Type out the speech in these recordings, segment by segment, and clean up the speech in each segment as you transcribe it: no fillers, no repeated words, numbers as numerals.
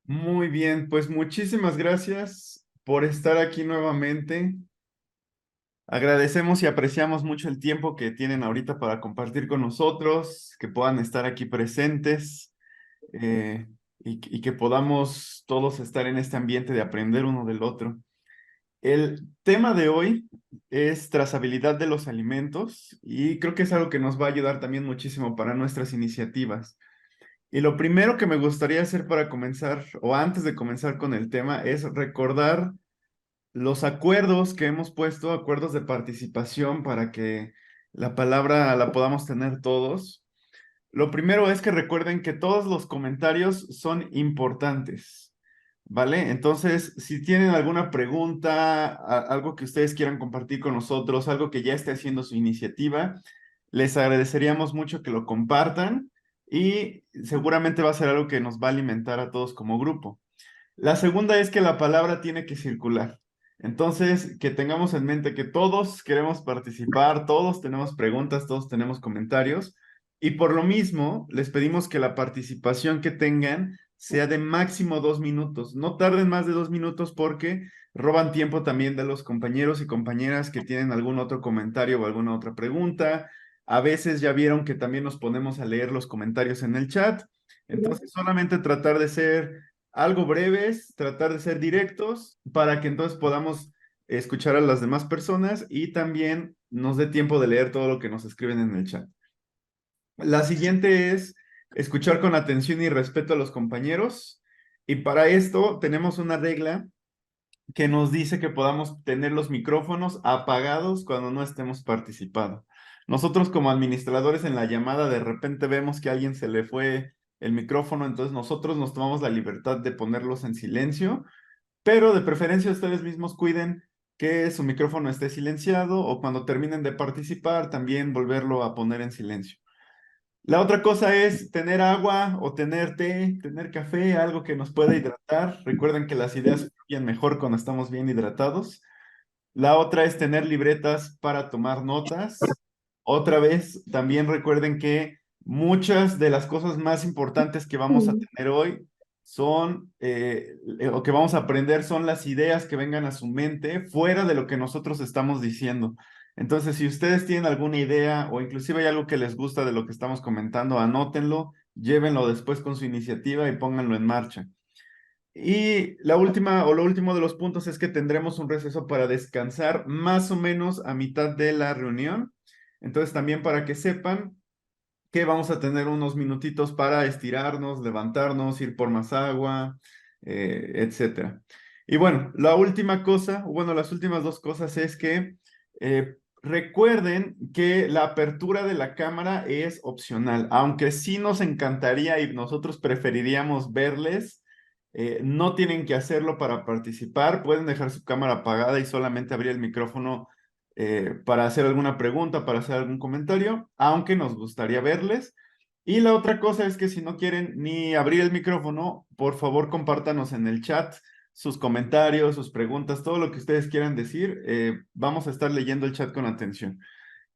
Muy bien, pues muchísimas gracias por estar aquí nuevamente. Agradecemos y apreciamos mucho el tiempo que tienen ahorita para compartir con nosotros, que puedan estar aquí presentes eh, y que podamos todos estar en este ambiente de aprender uno del otro. El tema de hoy es trazabilidad de los alimentos y creo que es algo que nos va a ayudar también muchísimo para nuestras iniciativas. Y lo primero que me gustaría hacer para comenzar, o antes de comenzar con el tema, es recordar los acuerdos que hemos puesto, acuerdos de participación para que la palabra la podamos tener todos. Lo primero es que recuerden que todos los comentarios son importantes, ¿vale? Entonces, si tienen alguna pregunta, algo que ustedes quieran compartir con nosotros, algo que ya esté haciendo su iniciativa, les agradeceríamos mucho que lo compartan y seguramente va a ser algo que nos va a alimentar a todos como grupo. La segunda es que la palabra tiene que circular. Entonces, que tengamos en mente que todos queremos participar, todos tenemos preguntas, todos tenemos comentarios, y por lo mismo les pedimos que la participación que tengan sea de máximo 2 minutos. No tarden más de 2 minutos porque roban tiempo también de los compañeros y compañeras que tienen algún otro comentario o alguna otra pregunta. A veces ya vieron que también nos ponemos a leer los comentarios en el chat. Entonces, solamente tratar de ser algo breves, tratar de ser directos para que entonces podamos escuchar a las demás personas y también nos dé tiempo de leer todo lo que nos escriben en el chat. La siguiente es escuchar con atención y respeto a los compañeros. Y para esto tenemos una regla que nos dice que podamos tener los micrófonos apagados cuando no estemos participando. Nosotros como administradores en la llamada de repente vemos que a alguien se le fue el micrófono, entonces nosotros nos tomamos la libertad de ponerlos en silencio, pero de preferencia ustedes mismos cuiden que su micrófono esté silenciado o cuando terminen de participar también volverlo a poner en silencio. La otra cosa es tener agua o tener té, tener café, algo que nos pueda hidratar. Recuerden que las ideas fluyen mejor cuando estamos bien hidratados. La otra es tener libretas para tomar notas. Otra vez, también recuerden que muchas de las cosas más importantes que vamos a tener hoy son, o que vamos a aprender son las ideas que vengan a su mente fuera de lo que nosotros estamos diciendo. Entonces, si ustedes tienen alguna idea o inclusive hay algo que les gusta de lo que estamos comentando, anótenlo, llévenlo después con su iniciativa y pónganlo en marcha. Y la última o lo último de los puntos es que tendremos un receso para descansar más o menos a mitad de la reunión. Entonces también para que sepan que vamos a tener unos minutitos para estirarnos, levantarnos, ir por más agua, etcétera. Y bueno, la última cosa, o bueno, las últimas dos cosas es que recuerden que la apertura de la cámara es opcional, aunque sí nos encantaría y nosotros preferiríamos verles. No tienen que hacerlo para participar, pueden dejar su cámara apagada y solamente abrir el micrófono para hacer alguna pregunta, para hacer algún comentario, aunque nos gustaría verles. Y la otra cosa es que si no quieren ni abrir el micrófono, por favor compártanos en el chat sus comentarios, sus preguntas, todo lo que ustedes quieran decir. Vamos a estar leyendo el chat con atención.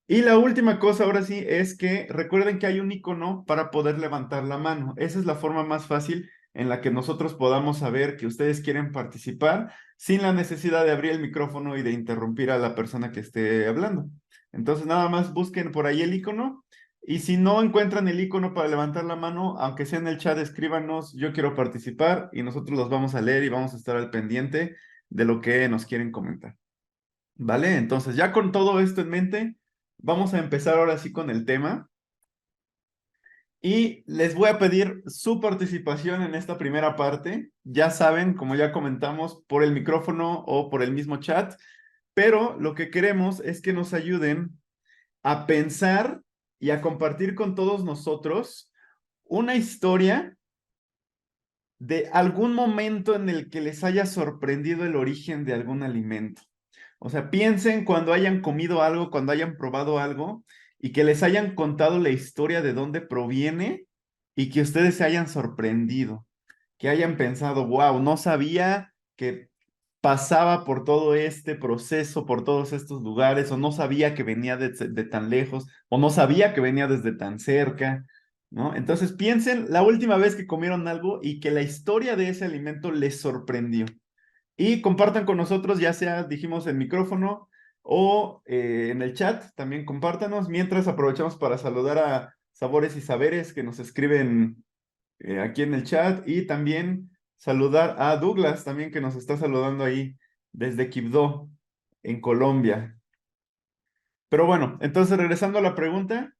Y la última cosa ahora sí es que recuerden que hay un icono para poder levantar la mano. Esa es la forma más fácil en la que nosotros podamos saber que ustedes quieren participar sin la necesidad de abrir el micrófono y de interrumpir a la persona que esté hablando. Entonces nada más busquen por ahí el icono y si no encuentran el icono para levantar la mano, aunque sea en el chat, escríbanos, yo quiero participar y nosotros los vamos a leer y vamos a estar al pendiente de lo que nos quieren comentar. ¿Vale? Entonces, ya con todo esto en mente, vamos a empezar ahora sí con el tema y les voy a pedir su participación en esta primera parte. Ya saben, como ya comentamos, por el micrófono o por el mismo chat, pero lo que queremos es que nos ayuden a pensar y a compartir con todos nosotros una historia de algún momento en el que les haya sorprendido el origen de algún alimento. O sea, piensen cuando hayan comido algo, cuando hayan probado algo y que les hayan contado la historia de dónde proviene y que ustedes se hayan sorprendido, que hayan pensado, wow, no sabía que pasaba por todo este proceso, por todos estos lugares, o no sabía que venía de tan lejos, o no sabía que venía desde tan cerca. ¿no? Entonces piensen la última vez que comieron algo y que la historia de ese alimento les sorprendió. Y compartan con nosotros, ya sea, dijimos, en micrófono o en el chat, también compártanos, mientras aprovechamos para saludar a Sabores y Saberes que nos escriben aquí en el chat y también saludar a Douglas también que nos está saludando ahí desde Quibdó, en Colombia. Pero bueno, entonces regresando a la pregunta,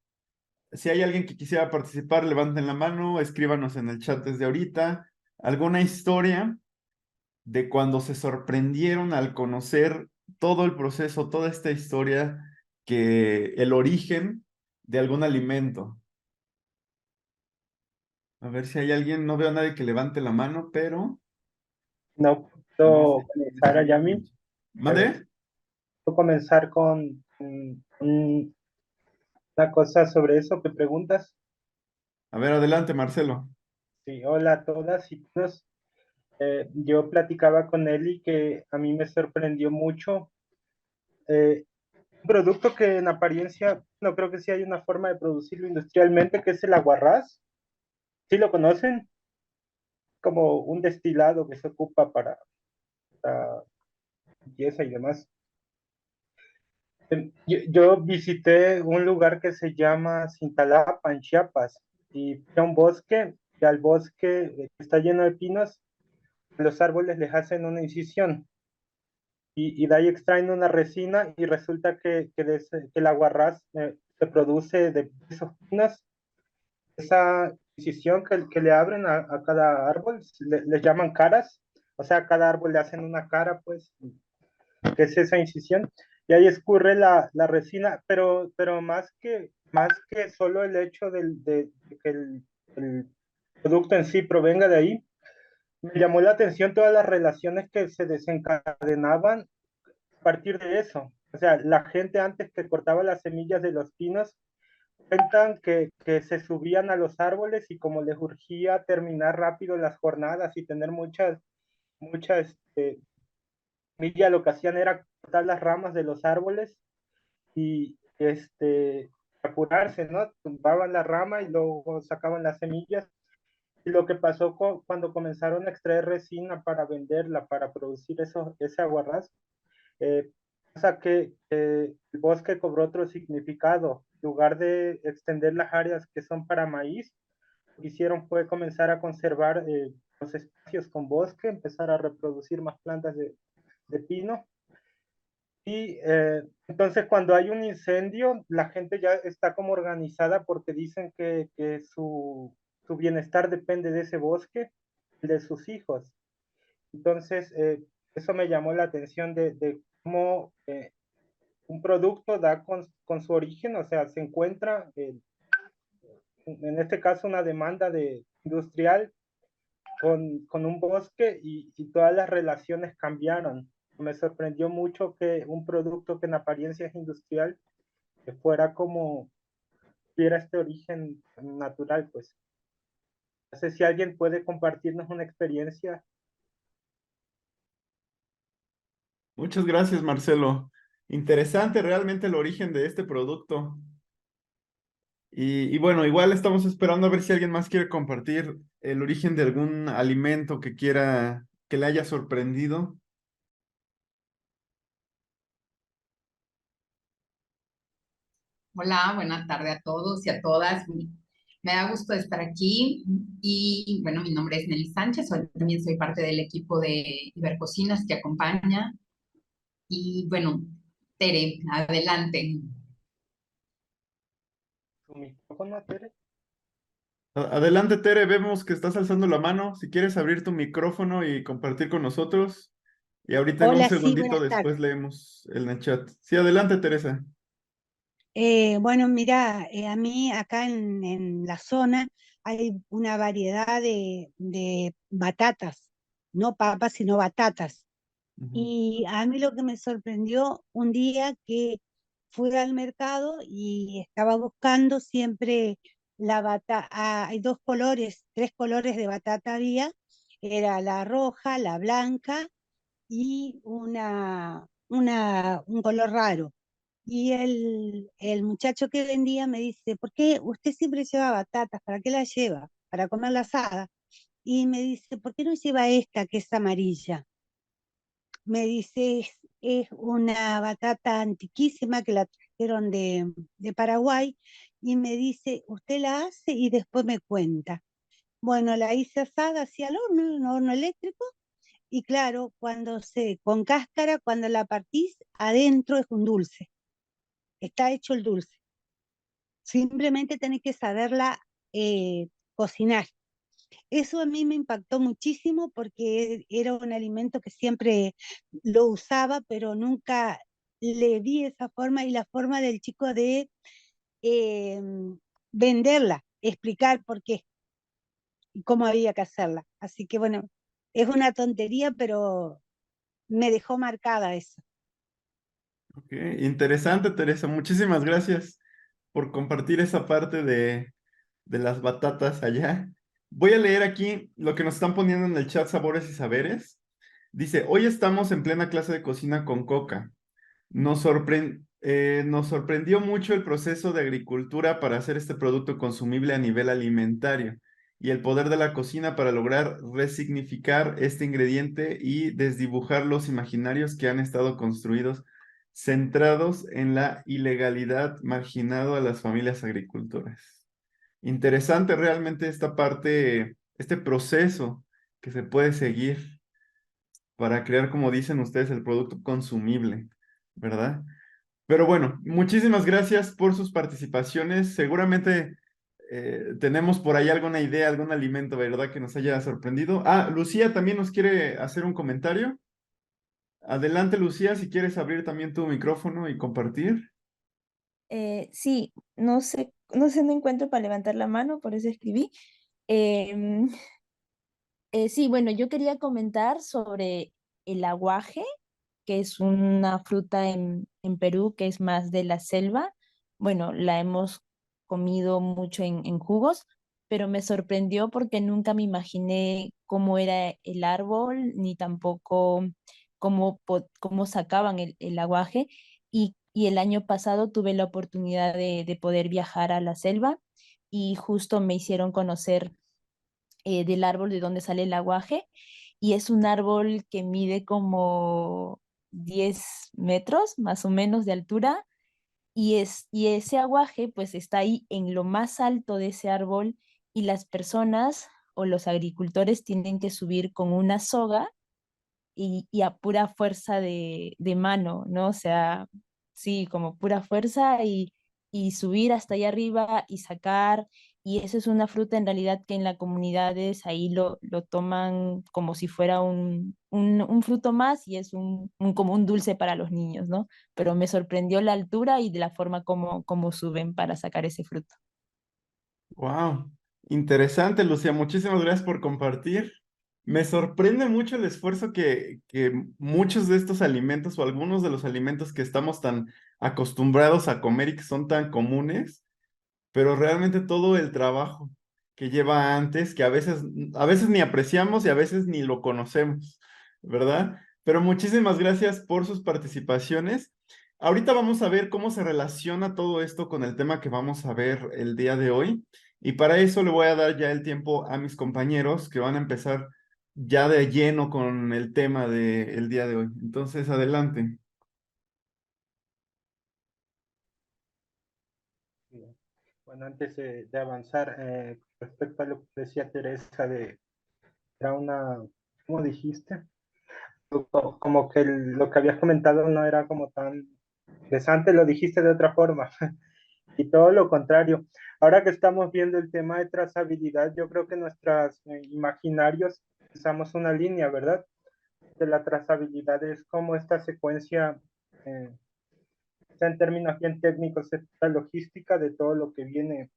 si hay alguien que quisiera participar, levanten la mano, escríbanos en el chat desde ahorita alguna historia de cuando se sorprendieron al conocer todo el proceso, toda esta historia, que el origen de algún alimento. A ver si hay alguien, no veo a nadie que levante la mano, pero No no sé puedo quién comenzar está allá ahí. mí. A ver, ¿Mande? puedo comenzar con una cosa sobre eso que preguntas. A ver, adelante, Marcelo. Sí, hola a todas y todos. Yo platicaba con Eli que a mí me sorprendió mucho un producto que en apariencia no creo que sí hay una forma de producirlo industrialmente, que es el aguarrás. ¿Sí lo conocen? Como un destilado que se ocupa para la limpieza y demás. Yo visité un lugar que se llama Cintalapa, en Chiapas, y fui a un bosque, y al bosque que está lleno de pinos, los árboles les hacen una incisión, y de ahí extraen una resina, y resulta que el aguarrás se produce de esos pinos, esa incisión que le abren a cada árbol, les llaman caras, o sea, a cada árbol le hacen una cara, pues, que es esa incisión, y ahí escurre la resina, pero más que solo el hecho de que el producto en sí provenga de ahí, me llamó la atención todas las relaciones que se desencadenaban a partir de eso. O sea, la gente antes que cortaba las semillas de los pinos, cuentan que se subían a los árboles y como les urgía terminar rápido las jornadas y tener muchas semillas, lo que hacían era cortar las ramas de los árboles y apurarse, ¿no? Tumbaban la rama y luego sacaban las semillas. Y lo que pasó cuando comenzaron a extraer resina para venderla, para producir ese aguarrás, eh, pasa que el bosque cobró otro significado. En lugar de extender las áreas que son para maíz, lo que hicieron fue comenzar a conservar los espacios con bosque, empezar a reproducir más plantas de pino. Y entonces cuando hay un incendio, la gente ya está como organizada porque dicen que su bienestar depende de ese bosque y de sus hijos. Entonces, eso me llamó la atención de cómo un producto da con su origen, o sea, se encuentra, en este caso, una demanda industrial con un bosque y todas las relaciones cambiaron. Me sorprendió mucho que un producto que en apariencia es industrial que fuera como tuviera este origen natural, pues. No sé si alguien puede compartirnos una experiencia. Muchas gracias, Marcelo. Interesante realmente el origen de este producto. Y bueno, igual estamos esperando a ver si alguien más quiere compartir el origen de algún alimento que quiera, que le haya sorprendido. Hola, buena tarde a todos y a todas. Me da gusto estar aquí y bueno, mi nombre es Nelly Sánchez, también soy parte del equipo de Ibercocinas que acompaña. Y bueno, Tere, adelante. ¿Su micrófono, Tere? Adelante, Tere, vemos que estás alzando la mano. Si quieres abrir tu micrófono y compartir con nosotros. Y ahorita en un Hola, sí, segundito buenas tardes. después leemos en el chat. Sí, adelante, Teresa. Bueno, mira, a mí acá en la zona hay una variedad de batatas, no papas, sino batatas. Ujú. Y a mí lo que me sorprendió un día que fui al mercado y estaba buscando siempre la batata, hay dos colores, tres colores de batata había, era la roja, la blanca y un color raro. Y el muchacho que vendía me dice, ¿por qué usted siempre lleva batatas? ¿Para qué las lleva? Para comer la asada. Y me dice, ¿por qué no lleva esta que es amarilla? Me dice, es una batata antiquísima que la trajeron de Paraguay. Y me dice, usted la hace y después me cuenta. Bueno, la hice asada hacia el horno, un horno eléctrico. Y claro, con cáscara, cuando la partís, adentro es un dulce. Está hecho el dulce. Simplemente tenés que saberla cocinar. Eso a mí me impactó muchísimo porque era un alimento que siempre lo usaba, pero nunca le vi esa forma y la forma del chico de eh, venderla, explicar por qué y cómo había que hacerla. Así que bueno, es una tontería, pero me dejó marcada eso. Ok, interesante, Teresa. Muchísimas gracias por compartir esa parte de las batatas allá. Voy a leer aquí lo que nos están poniendo en el chat Sabores y Saberes. Dice, hoy estamos en plena clase de cocina con Coca. Nos sorprendió mucho el proceso de agricultura para hacer este producto consumible a nivel alimentario y el poder de la cocina para lograr resignificar este ingrediente y desdibujar los imaginarios que han estado construidos centrados en la ilegalidad, marginado a las familias agricultoras. Interesante realmente esta parte, este proceso que se puede seguir para crear, como dicen ustedes, el producto consumible, ¿verdad? Pero bueno, muchísimas gracias por sus participaciones. Seguramente tenemos por ahí alguna idea, algún alimento, ¿verdad? Que nos haya sorprendido. Ah, Lucía también nos quiere hacer un comentario. Adelante, Lucía, si quieres abrir también tu micrófono y compartir. Sí, no sé, no encuentro para levantar la mano, por eso escribí. Em, sí, bueno, yo quería comentar sobre el aguaje, que es una fruta en Perú que es más de la selva. Bueno, la hemos comido mucho en jugos, pero me sorprendió porque nunca me imaginé cómo era el árbol, ni tampoco cómo sacaban el aguaje. Y el año pasado tuve la oportunidad de poder viajar a la selva y justo me hicieron conocer del árbol de donde sale el aguaje, y es un árbol que mide como 10 metros más o menos de altura, y ese aguaje pues está ahí en lo más alto de ese árbol, y las personas o los agricultores tienen que subir con una soga y a pura fuerza de mano, ¿no? O sea, sí, como pura fuerza y subir hasta allá arriba y sacar. Y eso es una fruta en realidad que en las comunidades ahí lo toman como si fuera un fruto más, y es como un dulce para los niños, ¿no? Pero me sorprendió la altura y de la forma como suben para sacar ese fruto. Wow, interesante, Lucía. Muchísimas gracias por compartir. Me sorprende mucho el esfuerzo que muchos de estos alimentos o algunos de los alimentos que estamos tan acostumbrados a comer y que son tan comunes, pero realmente todo el trabajo que lleva antes, que a veces ni apreciamos y a veces ni lo conocemos, ¿verdad? Pero muchísimas gracias por sus participaciones. Ahorita vamos a ver cómo se relaciona todo esto con el tema que vamos a ver el día de hoy. Y para eso le voy a dar ya el tiempo a mis compañeros que van a empezar ya de lleno con el tema del día de hoy. Entonces, adelante. Bien. Bueno, antes de avanzar, respecto a lo que decía Teresa, era una, ¿cómo dijiste? Como que lo que habías comentado no era como tan interesante, lo dijiste de otra forma, y todo lo contrario. Ahora que estamos viendo el tema de trazabilidad, yo creo que nuestros imaginarios usamos una línea, ¿verdad? De la trazabilidad es como esta secuencia, eh, en términos bien técnicos, esta logística de todo lo que viene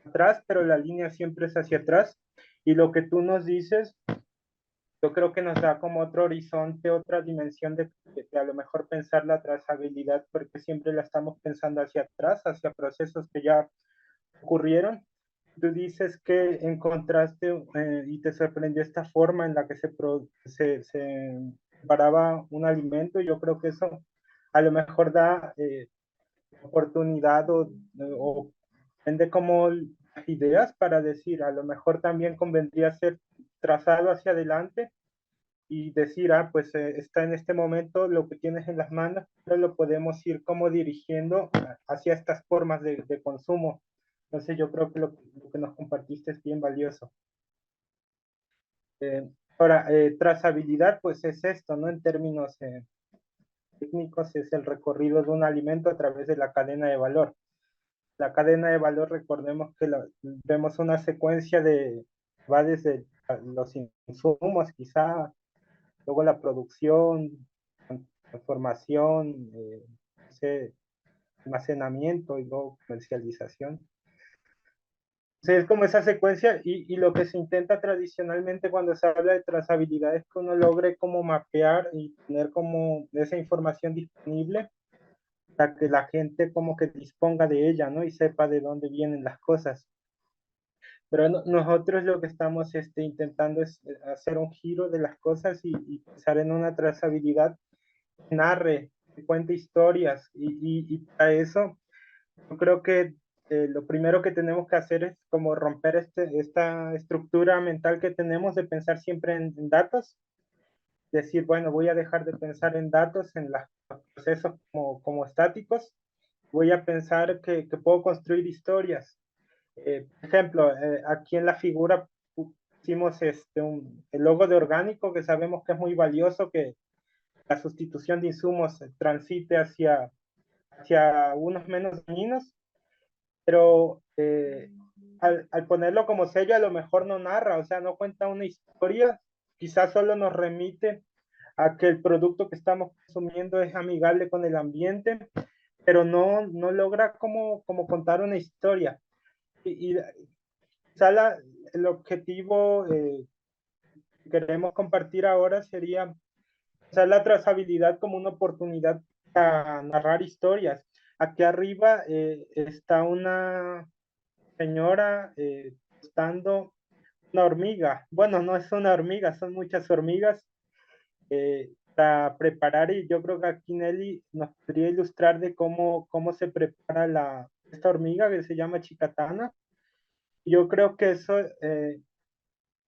atrás, pero la línea siempre es hacia atrás. Y lo que tú nos dices, yo creo que nos da como otro horizonte, otra dimensión de a lo mejor pensar la trazabilidad, porque siempre la estamos pensando hacia atrás, hacia procesos que ya ocurrieron. Tú dices que encontraste y te sorprendió esta forma en la que se preparaba un alimento. Yo creo que eso a lo mejor da oportunidad o vende como ideas para decir, a lo mejor también convendría ser trazado hacia adelante y decir, pues está en este momento lo que tienes en las manos, pero lo podemos ir como dirigiendo hacia estas formas de consumo. Entonces yo creo que lo que nos compartiste es bien valioso. Ahora, trazabilidad, pues es esto, ¿no? En términos técnicos, es el recorrido de un alimento a través de la cadena de valor. La cadena de valor, recordemos que vemos una secuencia va desde los insumos, quizá, luego la producción, transformación, almacenamiento y luego comercialización. Entonces, es como esa secuencia y lo que se intenta tradicionalmente cuando se habla de trazabilidad es que uno logre como mapear y tener como esa información disponible para que la gente como que disponga de ella, ¿no? Y sepa de dónde vienen las cosas. Pero nosotros lo que estamos intentando es hacer un giro de las cosas y pensar en una trazabilidad que narre, que cuente historias y para eso yo creo que lo primero que tenemos que hacer es como romper esta estructura mental que tenemos de pensar siempre en datos, decir, bueno, voy a dejar de pensar en datos, en los procesos como estáticos, voy a pensar que puedo construir historias. Por ejemplo, aquí en la figura pusimos el logo de orgánico, que sabemos que es muy valioso, que la sustitución de insumos transite hacia unos menos dañinos, pero al ponerlo como sello a lo mejor no narra, o sea, no cuenta una historia, quizás solo nos remite a que el producto que estamos consumiendo es amigable con el ambiente, pero no logra como contar una historia. Y quizá el objetivo que queremos compartir ahora sería usar la trazabilidad como una oportunidad para narrar historias. Aquí arriba está una señora tostando una hormiga. Bueno, no es una hormiga, son muchas hormigas para preparar y yo creo que aquí Nelly nos podría ilustrar de cómo se prepara esta hormiga que se llama chicatana. Yo creo que eso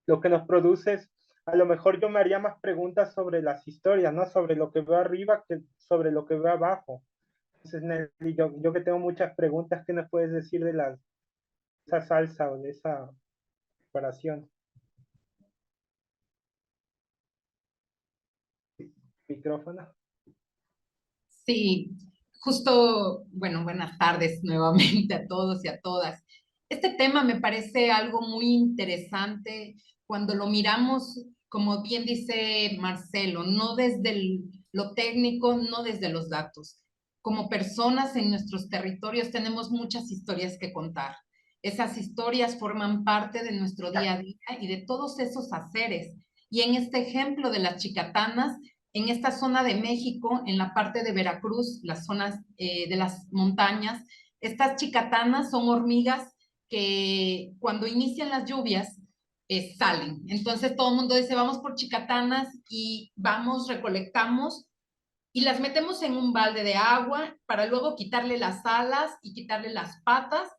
lo que nos produce es, a lo mejor yo me haría más preguntas sobre las historias, ¿no? Sobre lo que veo arriba que sobre lo que veo abajo. Entonces, Nelly, yo que tengo muchas preguntas, ¿qué nos puedes decir de esa salsa o de esa preparación? Micrófono. Sí, justo, bueno, buenas tardes nuevamente a todos y a todas. Este tema me parece algo muy interesante cuando lo miramos, como bien dice Marcelo, no desde lo técnico, no desde los datos. Como personas en nuestros territorios tenemos muchas historias que contar. Esas historias forman parte de nuestro día a día y de todos esos haceres. Y en este ejemplo de las chicatanas, en esta zona de México, en la parte de Veracruz, las zonas de las montañas, estas chicatanas son hormigas que cuando inician las lluvias salen. Entonces todo el mundo dice, vamos por chicatanas y vamos, recolectamos y las metemos en un balde de agua para luego quitarle las alas y quitarle las patas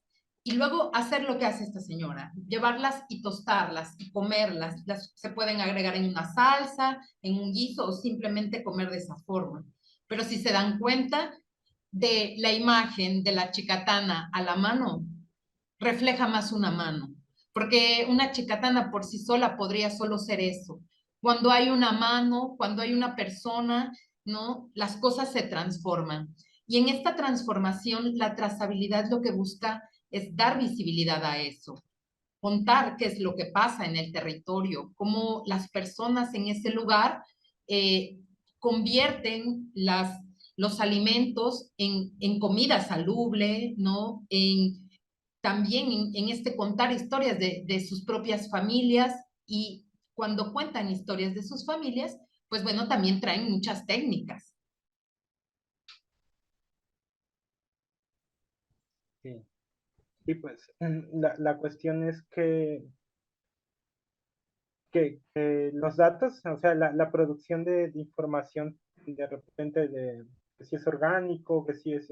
y luego hacer lo que hace esta señora, llevarlas y tostarlas y comerlas. Se pueden agregar en una salsa, en un guiso o simplemente comer de esa forma. Pero si se dan cuenta de la imagen de la chicatana a la mano, refleja más una mano, porque una chicatana por sí sola podría solo ser eso. Cuando hay una mano, cuando hay una persona, ¿no? Las cosas se transforman. Y en esta transformación, la trazabilidad lo que busca es dar visibilidad a eso, contar qué es lo que pasa en el territorio, cómo las personas en ese lugar eh, convierten los alimentos en comida salubre, ¿no? También en este contar historias de sus propias familias y cuando cuentan historias de sus familias, pues bueno, también traen muchas técnicas. Sí. Y pues la cuestión es que los datos, o sea, la producción de información de repente que si es orgánico, que si es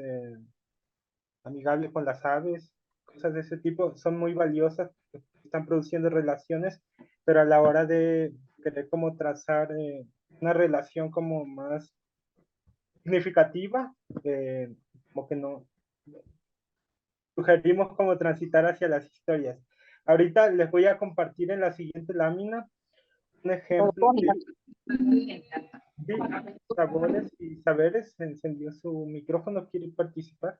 amigable con las aves, cosas de ese tipo, son muy valiosas, están produciendo relaciones, pero a la hora de querer como trazar una relación como más significativa, como que no, sugerimos como transitar hacia las historias. Ahorita les voy a compartir en la siguiente lámina un ejemplo de sabores y saberes. Se encendió su micrófono, ¿quiere participar?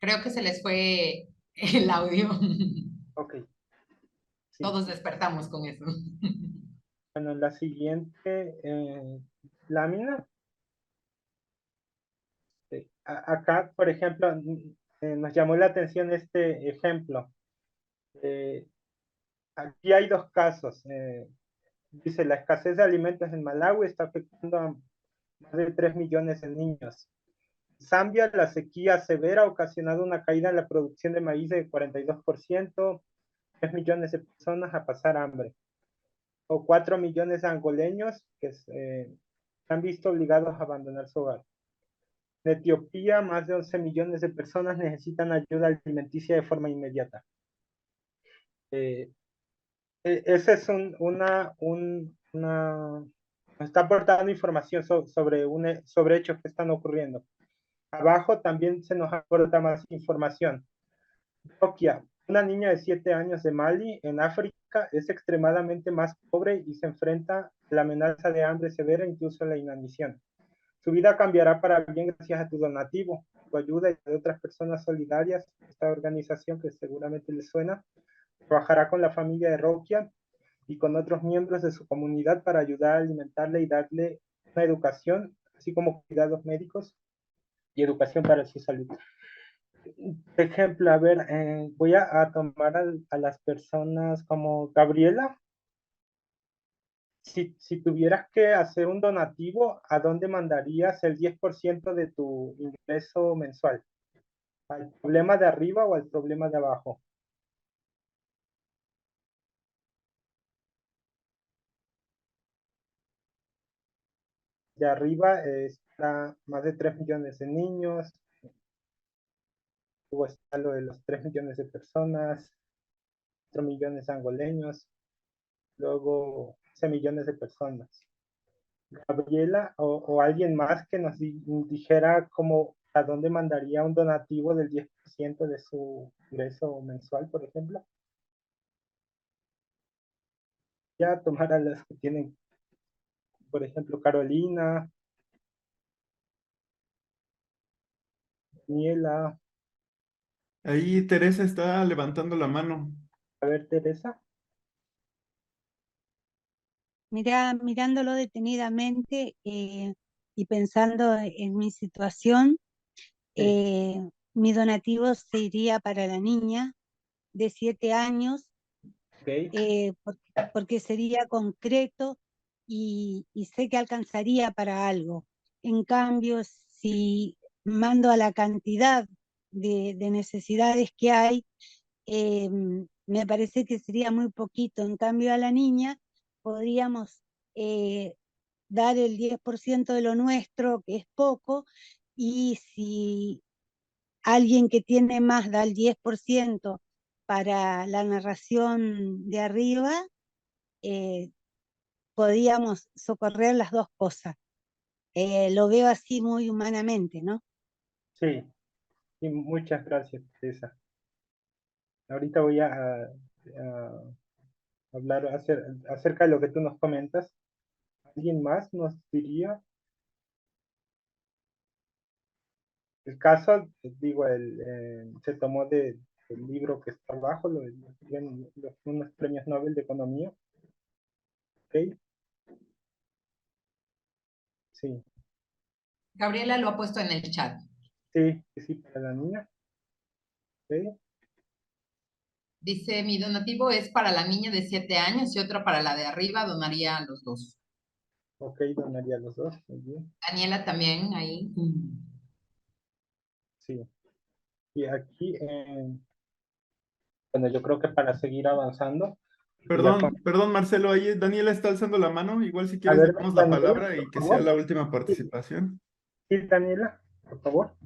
Creo que se les fue el audio. Ok, sí. Todos despertamos con eso. Bueno, en la siguiente lámina, acá, por ejemplo, nos llamó la atención este ejemplo. Eh, Aquí hay dos casos. Dice, la escasez de alimentos en Malawi está afectando a más de 3 millones de niños. En Zambia, la sequía severa ha ocasionado una caída en la producción de maíz de 42%, 3 millones de personas a pasar hambre. O 4 millones de angoleños que se han visto obligados a abandonar su hogar. En Etiopía, más de 11 millones de personas necesitan ayuda alimenticia de forma inmediata. Ese es está aportando información sobre hechos que están ocurriendo. Abajo también se nos aporta más información. Rokia, una niña de 7 años de Mali, en África, es extremadamente más pobre y se enfrenta a la amenaza de hambre severa, incluso la inanición. Su vida cambiará para bien gracias a tu donativo, tu ayuda y de otras personas solidarias. Esta organización, que seguramente les suena, trabajará con la familia de Rokia y con otros miembros de su comunidad para ayudar a alimentarle y darle una educación, así como cuidados médicos y educación para su salud. Por ejemplo, a ver, voy a tomar a las personas como Gabriela. Si tuvieras que hacer un donativo, ¿a dónde mandarías el 10% de tu ingreso mensual? ¿Al problema de arriba o al problema de abajo? De arriba está más de 3 millones de niños, luego está lo de los 3 millones de personas, 4 millones de angoleños, luego 11 millones de personas. Gabriela o alguien más que nos dijera como a dónde mandaría un donativo del 10% de su ingreso mensual, por ejemplo. Ya tomar a las que tienen, por ejemplo, Carolina, Daniela, Ahí Teresa está levantando la mano. a ver, Teresa. Mirá, mirándolo detenidamente y pensando en mi situación, Sí, mi donativo se iría para la niña de 7 años, ok, porque sería concreto y sé que alcanzaría para algo. En cambio, si mando a la cantidad de necesidades que hay, me parece que sería muy poquito. En cambio, a la niña podríamos dar el 10% de lo nuestro, que es poco, y si alguien que tiene más da el 10% para la narración de arriba, eh, podíamos socorrer las dos cosas. Lo veo así muy humanamente, ¿no? sí, sí, muchas gracias, Teresa. Ahorita voy a hablar acerca de lo que tú nos comentas. ¿Alguien más nos diría? El caso, digo, se tomó del libro que está abajo, unos premios Nobel de Economía. ¿Ok? Sí, Gabriela lo ha puesto en el chat. sí, sí, para la niña. ¿Ok? Dice, mi donativo es para la niña de 7 años y otro para la de arriba, donaría a los dos. Ok, donaría los dos. Muy bien. Daniela también ahí. Sí. Y aquí, bueno, yo creo que para seguir avanzando, Perdón, Marcelo, ahí Daniela está alzando la mano. Igual si A quieres le ver, damos la Daniela, palabra y por que sea favor. la última Sí, participación. sí, Daniela, por favor.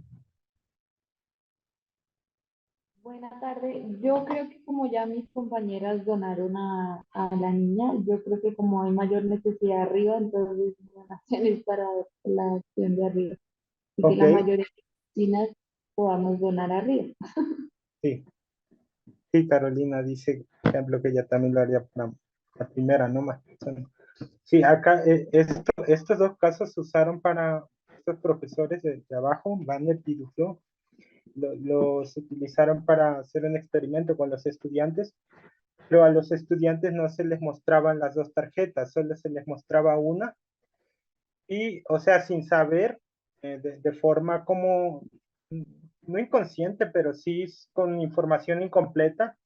Buenas tardes. Yo creo que como ya mis compañeras donaron a la niña, yo creo que como hay mayor necesidad arriba, entonces donaciones para la acción de arriba. Y que Ok, la mayoría de piscinas podamos donar arriba. sí. Sí, Carolina dice, por ejemplo, que ella también lo haría para la primera, no más personas. Sí, acá estos dos casos se usaron para estos profesores de abajo, Banner y Duflo, los utilizaron para hacer un experimento con los estudiantes, pero a los estudiantes no se les mostraban las dos tarjetas, solo se les mostraba una, y, o sea, sin saber, de forma como, no inconsciente, pero sí con información incompleta,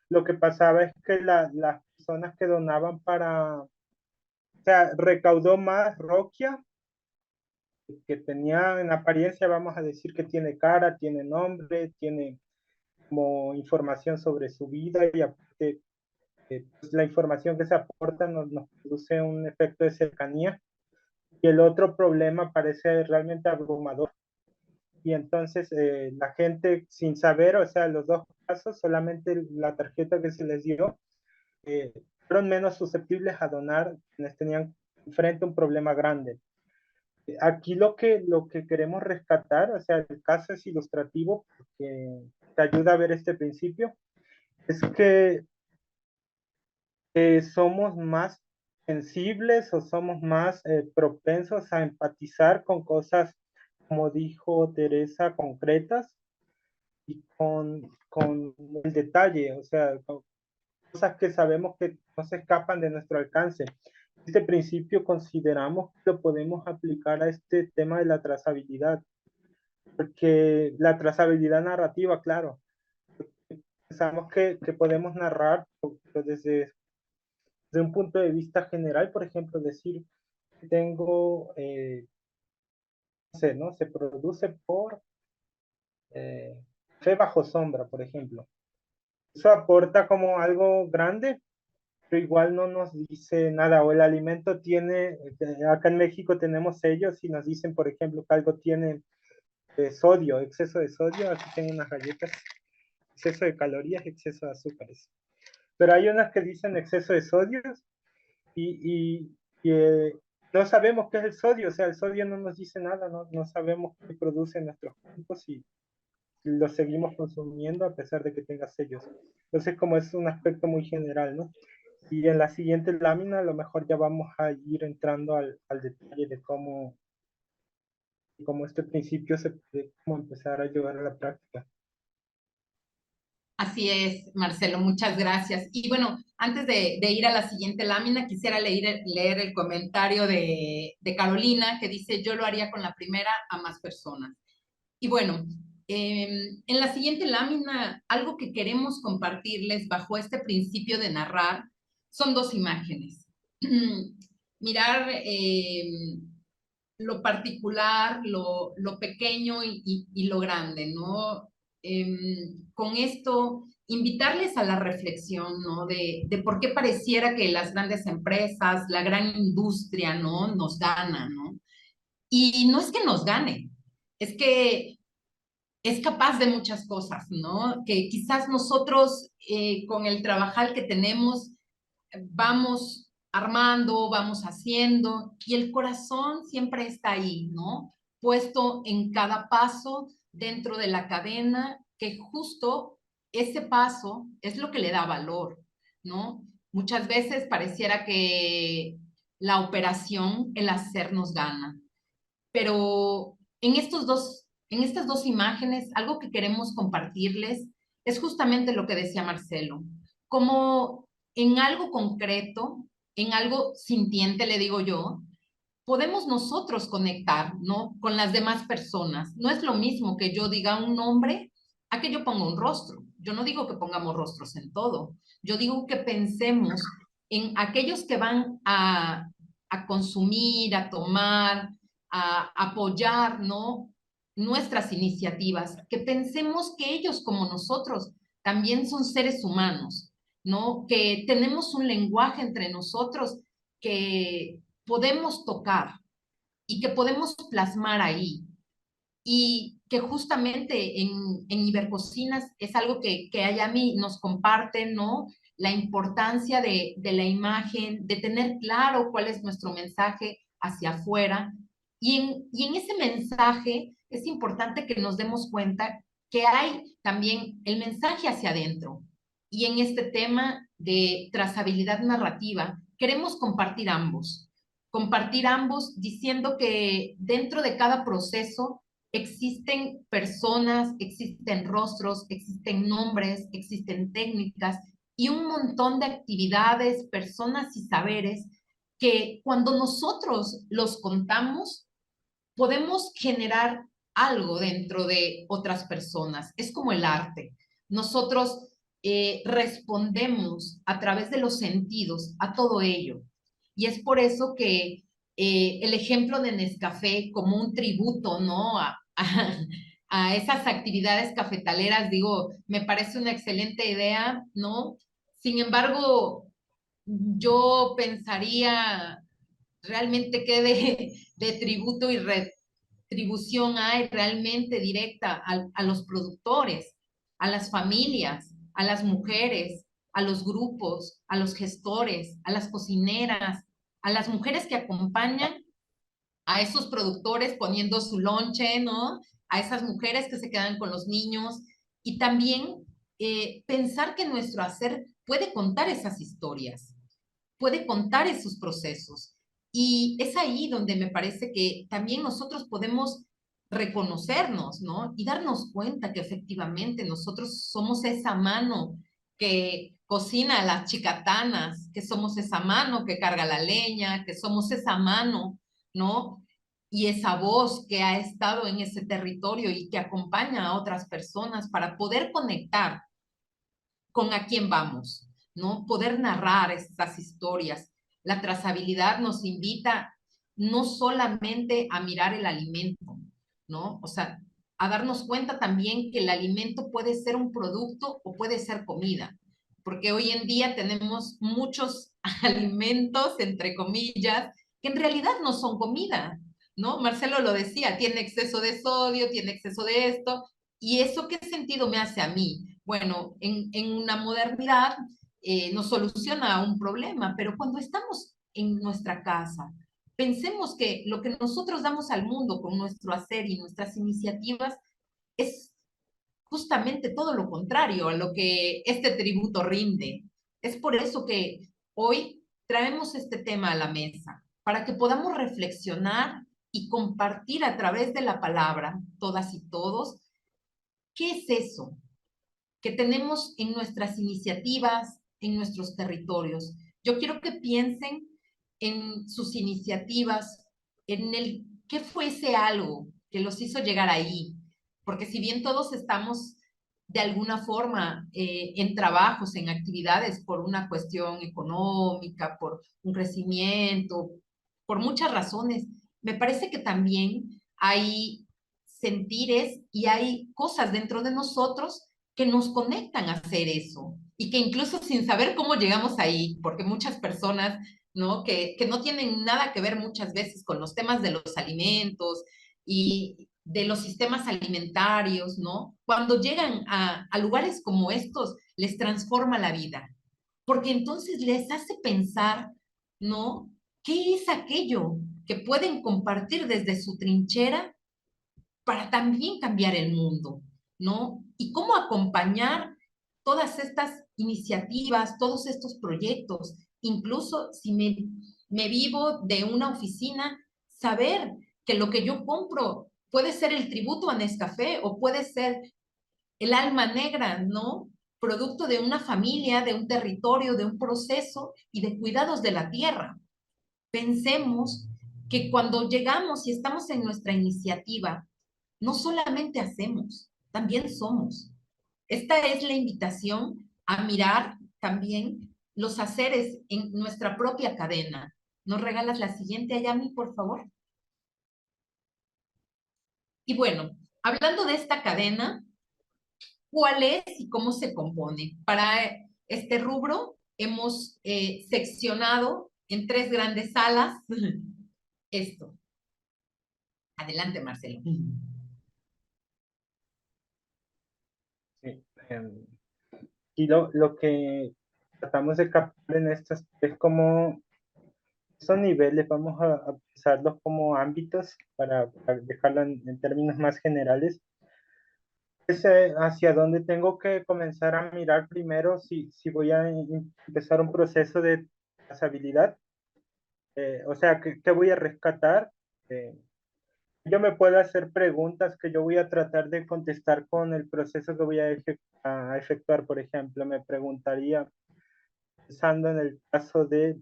lo que pasaba es que las personas que donaban o sea, recaudó más Roquia, que tenía en apariencia, vamos a decir que tiene cara, tiene nombre, tiene como información sobre su vida y aparte, pues, la información que se aporta nos produce un efecto de cercanía. Y el otro problema parece realmente abrumador. Y entonces la gente sin saber, o sea, los dos casos, solamente la tarjeta que se les dio, fueron menos susceptibles a donar quienes tenían frente a un problema grande. Aquí lo que queremos rescatar, o sea, el caso es ilustrativo porque te ayuda a ver este principio, es que somos más sensibles o somos más propensos a empatizar con cosas, como dijo Teresa, concretas y con el detalle, o sea, con cosas que sabemos que no se escapan de nuestro alcance. Este principio consideramos que lo podemos aplicar a este tema de la trazabilidad, porque la trazabilidad narrativa, claro, pensamos que podemos narrar pero desde un punto de vista general, por ejemplo, decir, tengo, no sé, ¿no? Se produce por fe bajo sombra, por ejemplo. Eso aporta como algo grande, pero igual no nos dice nada. O el alimento tiene, acá en México tenemos sellos y nos dicen, por ejemplo, que algo tiene sodio, exceso de sodio. Aquí tengo unas galletas, exceso de calorías, exceso de azúcares. Pero hay unas que dicen exceso de sodio y no sabemos qué es el sodio, o sea, el sodio no nos dice nada, no sabemos qué produce en nuestros cuerpos y lo seguimos consumiendo a pesar de que tenga sellos. Entonces, como es un aspecto muy general, ¿no? Y en la siguiente lámina a lo mejor ya vamos a ir entrando al detalle de cómo este principio se puede cómo empezar a llevar a la práctica. Así es, Marcelo, muchas gracias. Y bueno, antes de ir a la siguiente lámina, quisiera leer el comentario de Carolina que dice, yo lo haría con la primera a más personas. Y bueno, en la siguiente lámina, algo que queremos compartirles bajo este principio de narrar son dos imágenes. Mirar lo particular, lo pequeño y lo grande, ¿no? Con esto, invitarles a la reflexión, ¿no? De por qué pareciera que las grandes empresas, la gran industria, ¿no? Nos gana, ¿no? Y no es que nos gane, es que es capaz de muchas cosas, ¿no? Que quizás nosotros con el trabajar que tenemos vamos armando, vamos haciendo y el corazón siempre está ahí, ¿no? Puesto en cada paso dentro de la cadena, que justo ese paso es lo que le da valor, ¿no? Muchas veces pareciera que la operación, el hacer nos gana, pero en estas dos imágenes, algo que queremos compartirles es justamente lo que decía Marcelo, como en algo concreto, en algo sintiente, le digo yo, podemos nosotros conectar, ¿no? Con las demás personas. No es lo mismo que yo diga un nombre a que yo ponga un rostro. Yo no digo que pongamos rostros en todo. Yo digo que pensemos en aquellos que van a consumir, a tomar, a apoyar, ¿no? Nuestras iniciativas, que pensemos que ellos como nosotros también son seres humanos, ¿no? Que tenemos un lenguaje entre nosotros que podemos tocar y que podemos plasmar ahí. Y que justamente en Ibercocinas es algo que Ayami nos comparte, ¿no? La importancia de la imagen, de tener claro cuál es nuestro mensaje hacia afuera. Y en ese mensaje es importante que nos demos cuenta que hay también el mensaje hacia adentro. Y en este tema de trazabilidad narrativa, queremos compartir ambos diciendo que dentro de cada proceso existen personas, existen rostros, existen nombres, existen técnicas y un montón de actividades, personas y saberes que cuando nosotros los contamos, podemos generar algo dentro de otras personas. Es como el arte. Nosotros respondemos a través de los sentidos a todo ello. Y es por eso que el ejemplo de Nescafé como un tributo, ¿no? A esas actividades cafetaleras, digo, me parece una excelente idea, ¿no? Sin embargo, yo pensaría realmente qué de tributo y retribución hay realmente directa a los productores, a las familias, a las mujeres, a los grupos, a los gestores, a las cocineras, a las mujeres que acompañan a esos productores poniendo su lonche, ¿no? A esas mujeres que se quedan con los niños y también pensar que nuestro hacer puede contar esas historias, puede contar esos procesos. Y es ahí donde me parece que también nosotros podemos reconocernos, ¿no? Y darnos cuenta que efectivamente nosotros somos esa mano que cocina las chicatanas, que somos esa mano que carga la leña, que somos esa mano, ¿no? Y esa voz que ha estado en ese territorio y que acompaña a otras personas para poder conectar con a quién vamos, ¿no? Poder narrar estas historias. La trazabilidad nos invita no solamente a mirar el alimento, ¿no? O sea, a darnos cuenta también que el alimento puede ser un producto o puede ser comida, porque hoy en día tenemos muchos alimentos, entre comillas, que en realidad no son comida, ¿no? Marcelo lo decía, tiene exceso de sodio, tiene exceso de esto, ¿y eso qué sentido me hace a mí? Bueno, en una modernidad nos soluciona un problema, pero cuando estamos en nuestra casa, pensemos que lo que nosotros damos al mundo con nuestro hacer y nuestras iniciativas es justamente todo lo contrario a lo que este tributo rinde. Es por eso que hoy traemos este tema a la mesa, para que podamos reflexionar y compartir a través de la palabra, todas y todos, ¿qué es eso que tenemos en nuestras iniciativas, en nuestros territorios? Yo quiero que piensen en sus iniciativas, en el qué fue ese algo que los hizo llegar ahí, porque si bien todos estamos de alguna forma en trabajos, en actividades por una cuestión económica, por un crecimiento, por muchas razones, me parece que también hay sentires y hay cosas dentro de nosotros que nos conectan a hacer eso y que incluso sin saber cómo llegamos ahí, porque muchas personas, ¿no? Que no tienen nada que ver muchas veces con los temas de los alimentos y de los sistemas alimentarios, ¿no? Cuando llegan a lugares como estos, les transforma la vida, porque entonces les hace pensar, ¿no? ¿Qué es aquello que pueden compartir desde su trinchera para también cambiar el mundo, ¿no? Y cómo acompañar todas estas iniciativas, todos estos proyectos, incluso si me vivo de una oficina, saber que lo que yo compro puede ser el tributo a Nescafé o puede ser el alma negra, ¿no? Producto de una familia, de un territorio, de un proceso y de cuidados de la tierra. Pensemos que cuando llegamos y estamos en nuestra iniciativa, no solamente hacemos, también somos. Esta es la invitación a mirar también los haceres en nuestra propia cadena. ¿Nos regalas la siguiente, Ayami, por favor? Y bueno, hablando de esta cadena, ¿cuál es y cómo se compone? Para este rubro, hemos seccionado en 3 grandes salas esto. Adelante, Marcelo. Sí, y lo que tratamos de captar en esto es como esos niveles, vamos a pensarlos como ámbitos para dejarlo en términos más generales. Es hacia dónde tengo que comenzar a mirar primero si voy a empezar un proceso de trazabilidad. O sea, ¿qué voy a rescatar? Eh, yo me puedo hacer preguntas que yo voy a tratar de contestar con el proceso que voy a efectuar. Por ejemplo, me preguntaría, pensando en el caso de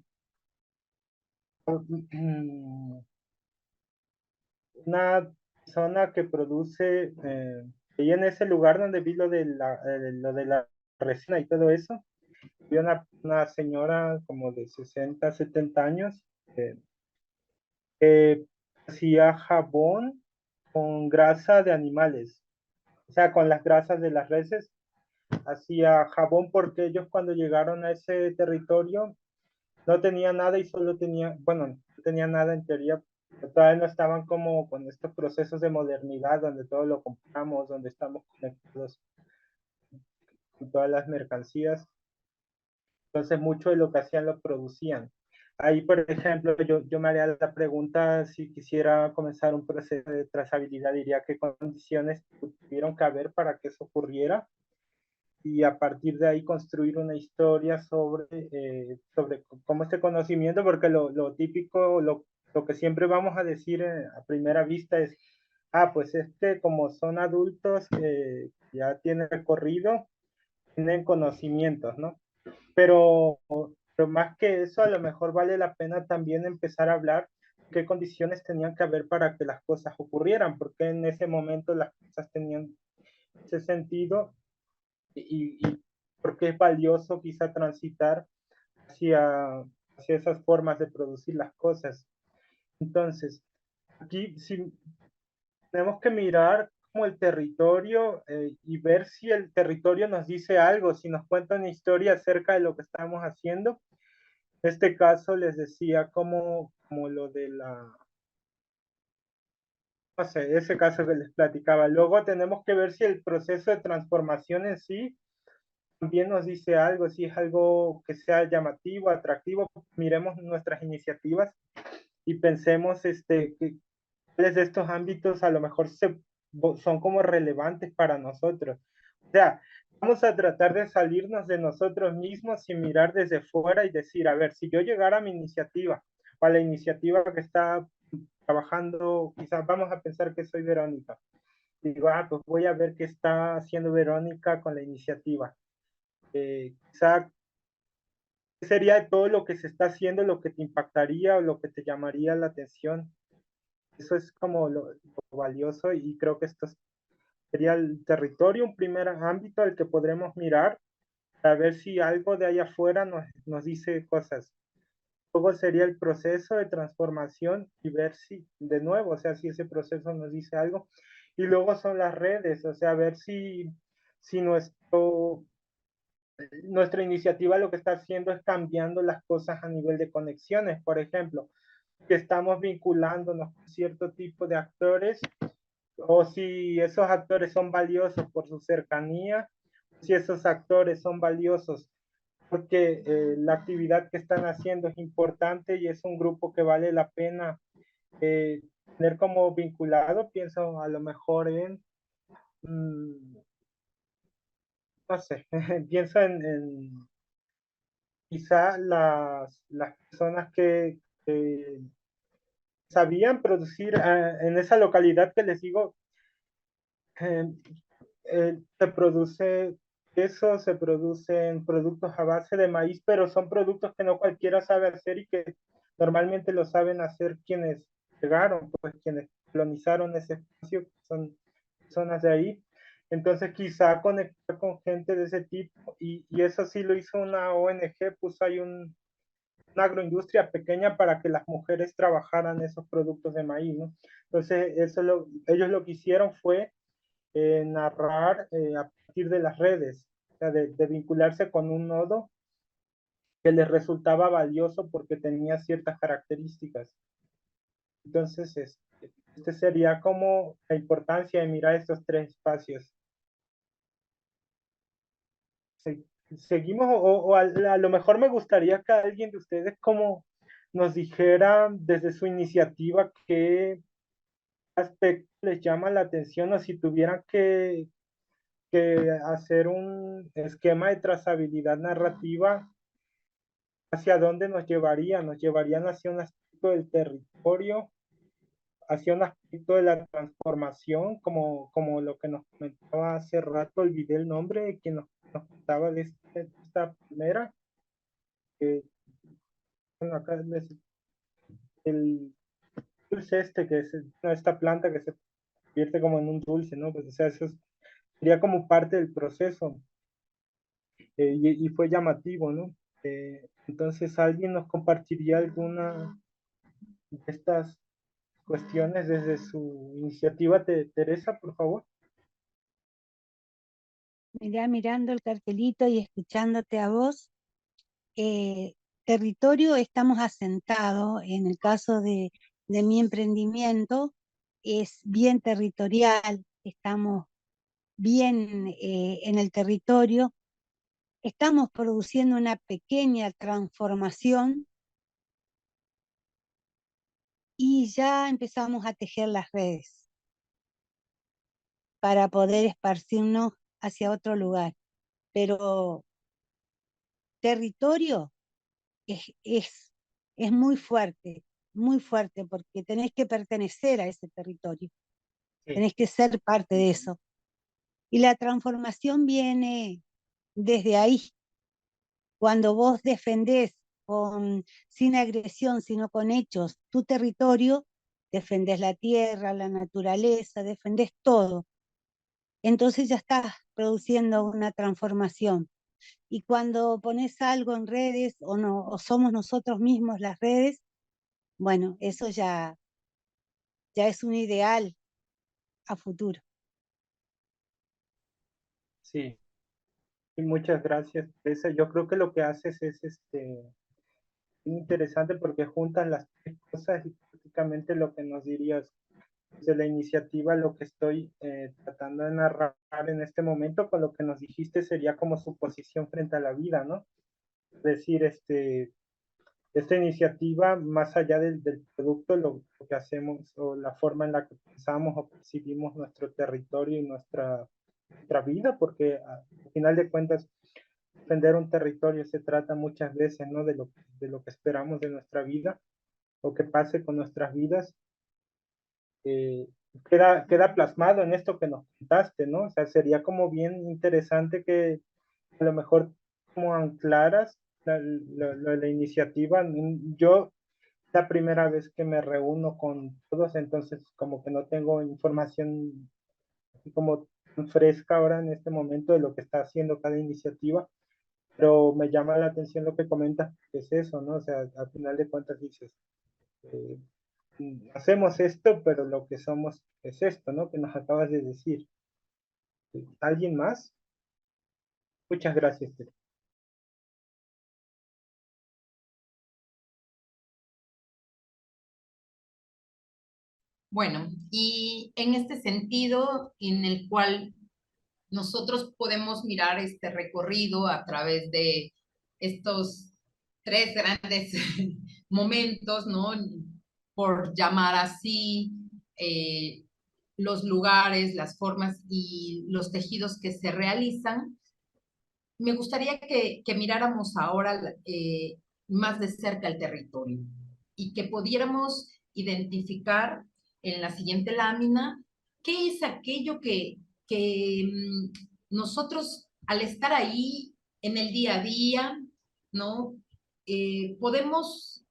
una persona que produce, y en ese lugar donde vi lo de la resina y todo eso, vi una señora como de 60, 70 años, que hacía jabón con grasa de animales, o sea, con las grasas de las reses, hacía jabón porque ellos cuando llegaron a ese territorio no tenían nada y solo tenían, bueno, no tenían nada en teoría, todavía no estaban como con estos procesos de modernidad donde todo lo compramos, donde estamos conectados con todas las mercancías. Entonces, mucho de lo que hacían lo producían. Ahí, por ejemplo, yo me haría la pregunta si quisiera comenzar un proceso de trazabilidad, diría qué condiciones tuvieron que haber para que eso ocurriera y a partir de ahí construir una historia sobre cómo este conocimiento, porque lo típico, lo que siempre vamos a decir a primera vista es, pues es que como son adultos, ya tienen recorrido, tienen conocimientos, ¿no? Pero, pero más que eso, a lo mejor vale la pena también empezar a hablar qué condiciones tenían que haber para que las cosas ocurrieran, porque en ese momento las cosas tenían ese sentido y porque es valioso quizá transitar hacia esas formas de producir las cosas. Entonces, aquí sí tenemos que mirar como el territorio y ver si el territorio nos dice algo, si nos cuenta una historia acerca de lo que estamos haciendo. En este caso les decía como lo de no sé, ese caso que les platicaba. Luego tenemos que ver si el proceso de transformación en sí también nos dice algo, si es algo que sea llamativo, atractivo. Miremos nuestras iniciativas y pensemos cuáles de estos ámbitos a lo mejor son como relevantes para nosotros. O sea, vamos a tratar de salirnos de nosotros mismos y mirar desde fuera y decir, a ver, si yo llegara a mi iniciativa o a la iniciativa que está trabajando, quizás vamos a pensar que soy Verónica. Digo, pues voy a ver qué está haciendo Verónica con la iniciativa. Quizá ¿qué sería todo lo que se está haciendo, lo que te impactaría o lo que te llamaría la atención? Eso es como lo valioso y creo que esto sería el territorio, un primer ámbito al que podremos mirar para ver si algo de allá afuera nos dice cosas. Luego sería el proceso de transformación y ver si, de nuevo, o sea, si ese proceso nos dice algo. Y luego son las redes, o sea, ver si nuestra iniciativa lo que está haciendo es cambiando las cosas a nivel de conexiones, por ejemplo, que estamos vinculándonos con cierto tipo de actores o si esos actores son valiosos por su cercanía, si esos actores son valiosos porque la actividad que están haciendo es importante y es un grupo que vale la pena tener como vinculado, pienso a lo mejor no sé, pienso en quizá las personas que sabían producir en esa localidad que les digo, eh, se produce eso, se producen productos a base de maíz, pero son productos que no cualquiera sabe hacer y que normalmente lo saben hacer quienes llegaron, pues quienes colonizaron ese espacio, son personas de ahí. Entonces quizá conectar con gente de ese tipo y eso sí lo hizo una ONG, puso ahí una agroindustria pequeña para que las mujeres trabajaran esos productos de maíz, ¿no? Entonces, ellos lo que hicieron fue narrar a partir de las redes. sea, de vincularse con un nodo que les resultaba valioso porque tenía ciertas características. Entonces, este sería como la importancia de mirar estos tres espacios. Seguimos, a lo mejor me gustaría que alguien de ustedes como nos dijera desde su iniciativa qué aspecto les llama la atención o si tuvieran que hacer un esquema de trazabilidad narrativa, ¿hacia dónde nos llevaría? Nos llevarían hacia un aspecto del territorio, hacia un aspecto de la transformación, como lo que nos comentaba hace rato, olvidé el nombre de quien nos contaba de esta primera. Bueno, acá es el dulce que es esta planta que se convierte como en un dulce, ¿no? Pues, o sea, eso sería como parte del proceso y fue llamativo, ¿no? Entonces, ¿alguien nos compartiría alguna de estas cuestiones desde su iniciativa, Teresa, por favor? Mirá, mirando el cartelito y escuchándote a vos, territorio estamos asentados, en el caso de mi emprendimiento, es bien territorial, estamos bien en el territorio, estamos produciendo una pequeña transformación y ya empezamos a tejer las redes para poder esparcirnos hacia otro lugar. Pero territorio es, es, es muy fuerte, porque tenés que pertenecer a ese territorio, Sí, tenés que ser parte de eso. Y la transformación viene desde ahí, cuando vos defendés sin agresión, sino con hechos, tu territorio, defendés la tierra, la naturaleza, defendés todo. Entonces ya estás produciendo una transformación. Y cuando pones algo en redes o no, o somos nosotros mismos las redes, bueno, eso ya es un ideal a futuro. sí. Y muchas gracias, Teresa. Yo creo que lo que haces es interesante porque juntas las tres cosas y prácticamente lo que nos dirías desde la iniciativa, lo que estoy tratando de narrar en este momento con lo que nos dijiste sería como su posición frente a la vida, ¿no? Es decir, esta iniciativa, más allá del producto, lo que hacemos o la forma en la que pensamos o percibimos nuestro territorio y nuestra vida, porque al final de cuentas, defender un territorio se trata muchas veces, ¿no? De lo que esperamos de nuestra vida o que pase con nuestras vidas. eh, queda plasmado en esto que nos contaste, ¿no? O sea, sería como bien interesante que a lo mejor como anclaras la iniciativa. Yo la primera vez que me reúno con todos, entonces como que no tengo información así como fresca ahora en este momento de lo que está haciendo cada iniciativa, pero me llama la atención lo que comentas, que es eso, ¿no? O sea, al final de cuentas dices, eh, hacemos esto, pero lo que somos es esto, ¿no? Que nos acabas de decir. ¿Alguien más? Muchas gracias, Tere. Bueno, y en este sentido, en el cual nosotros podemos mirar este recorrido a través de estos tres grandes momentos, ¿no? Por llamar así, los lugares, las formas y los tejidos que se realizan. Me gustaría que miráramos ahora más de cerca el territorio y que pudiéramos identificar en la siguiente lámina qué es aquello que nosotros al estar ahí en el día a día, ¿no? Podemos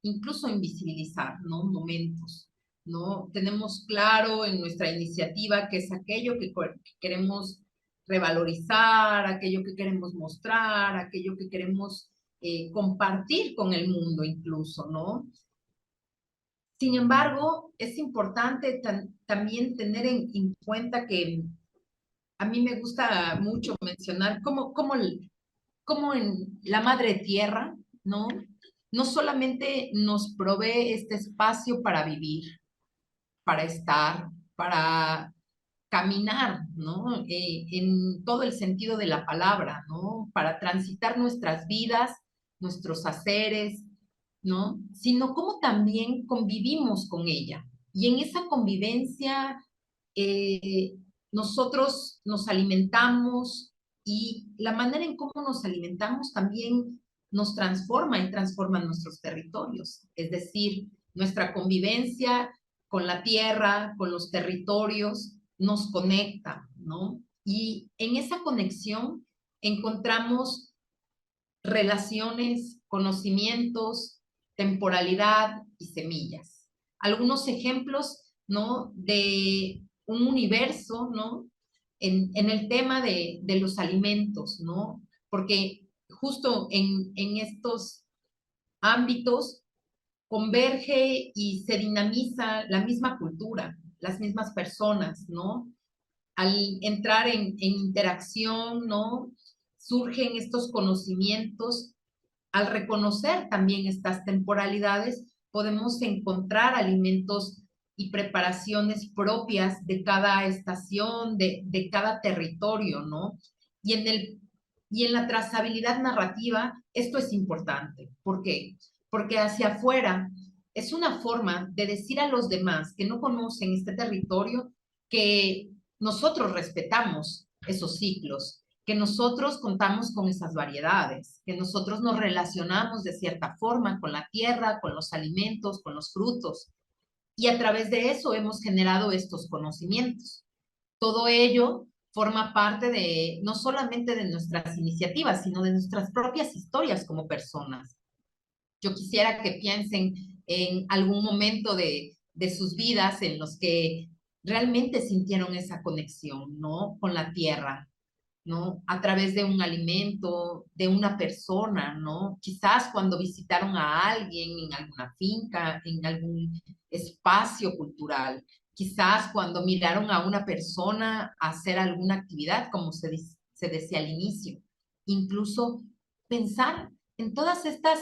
incluso invisibilizar, ¿no? Momentos, ¿no? Tenemos claro en nuestra iniciativa que es aquello que queremos revalorizar, aquello que queremos mostrar, aquello que queremos compartir con el mundo incluso, ¿no? Sin embargo, es importante también tener en cuenta que a mí me gusta mucho mencionar cómo en la madre tierra, ¿no? No solamente nos provee este espacio para vivir, para estar, para caminar, ¿no? En todo el sentido de la palabra, ¿no? Para transitar nuestras vidas, nuestros haceres, ¿no? Sino cómo también convivimos con ella. Y en esa convivencia, eh, nosotros nos alimentamos y la manera en cómo nos alimentamos también nos transforma y transforma nuestros territorios. Es decir, nuestra convivencia con la tierra, con los territorios, nos conecta, ¿no? Y en esa conexión encontramos relaciones, conocimientos, temporalidad y semillas. Algunos ejemplos, ¿no? De un universo, ¿no? En el tema de los alimentos, ¿no? Porque justo en estos ámbitos converge y se dinamiza la misma cultura, las mismas personas, ¿no? Al entrar en interacción, ¿no? Surgen estos conocimientos. Al reconocer también estas temporalidades, podemos encontrar alimentos y preparaciones propias de cada estación, de cada territorio, ¿no? Y y en la trazabilidad narrativa, esto es importante. ¿Por qué? Porque hacia afuera es una forma de decir a los demás que no conocen este territorio que nosotros respetamos esos ciclos, que nosotros contamos con esas variedades, que nosotros nos relacionamos de cierta forma con la tierra, con los alimentos, con los frutos. Y a través de eso hemos generado estos conocimientos. Todo ello forma parte de no solamente de nuestras iniciativas, sino de nuestras propias historias como personas. Yo quisiera que piensen en algún momento de sus vidas en los que realmente sintieron esa conexión, ¿no? Con la tierra, ¿no? A través de un alimento, de una persona, ¿no? Quizás cuando visitaron a alguien en alguna finca, en algún espacio cultural, quizás cuando miraron a una persona hacer alguna actividad, como se decía al inicio, incluso pensar en todas estas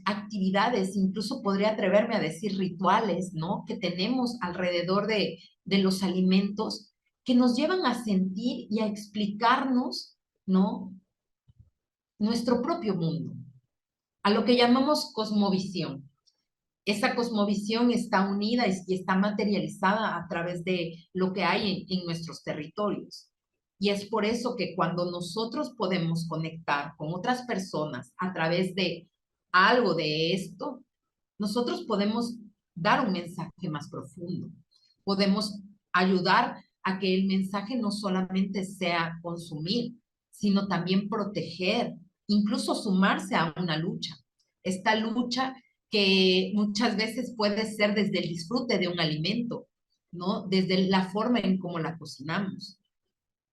actividades, incluso podría atreverme a decir rituales, ¿no? Que tenemos alrededor de los alimentos que nos llevan a sentir y a explicarnos, ¿no? Nuestro propio mundo, a lo que llamamos cosmovisión. Esa cosmovisión está unida y está materializada a través de lo que hay en nuestros territorios. Y es por eso que cuando nosotros podemos conectar con otras personas a través de algo de esto, nosotros podemos dar un mensaje más profundo. Podemos ayudar a que el mensaje no solamente sea consumir, sino también proteger, incluso sumarse a una lucha. Esta lucha que muchas veces puede ser desde el disfrute de un alimento, ¿no? Desde la forma en cómo la cocinamos.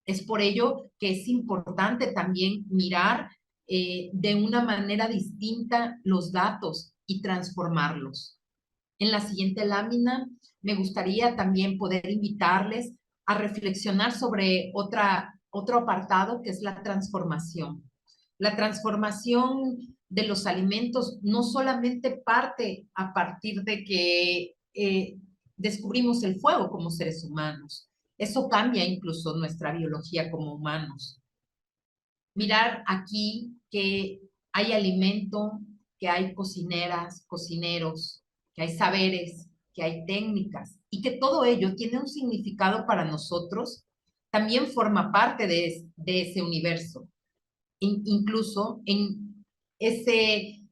Es por ello que es importante también mirar de una manera distinta los datos y transformarlos. En la siguiente lámina me gustaría también poder invitarles a reflexionar sobre otro apartado que es la transformación. La transformación de los alimentos no solamente parte a partir de que descubrimos el fuego como seres humanos. Eso cambia incluso nuestra biología como humanos. Mirar aquí que hay alimento, que hay cocineras, cocineros, que hay saberes, que hay técnicas y que todo ello tiene un significado para nosotros, también forma parte de ese universo. Incluso en ese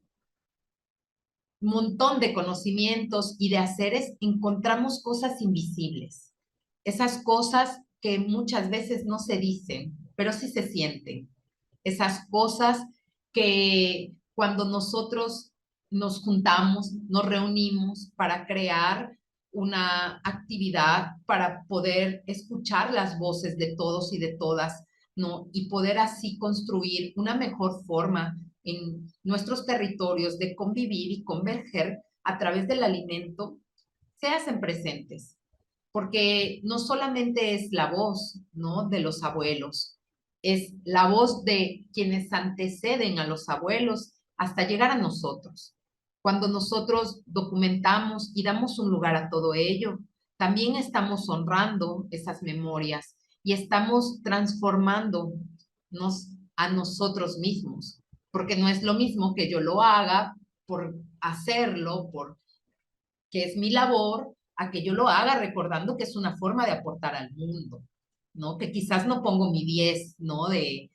montón de conocimientos y de haceres encontramos cosas invisibles. Esas cosas que muchas veces no se dicen, pero sí se sienten. Esas cosas que cuando nosotros nos juntamos, nos reunimos para crear una actividad, para poder escuchar las voces de todos y de todas, ¿no? Y poder así construir una mejor forma en nuestros territorios de convivir y converger a través del alimento, se hacen presentes. porque no solamente es la voz, ¿no?, de los abuelos, es la voz de quienes anteceden a los abuelos hasta llegar a nosotros. Cuando nosotros documentamos y damos un lugar a todo ello, también estamos honrando esas memorias y estamos transformándonos a nosotros mismos, porque no es lo mismo que yo lo haga por hacerlo, por que es mi labor, a que yo lo haga recordando que es una forma de aportar al mundo, ¿no? Que quizás no pongo mi 10, ¿no? De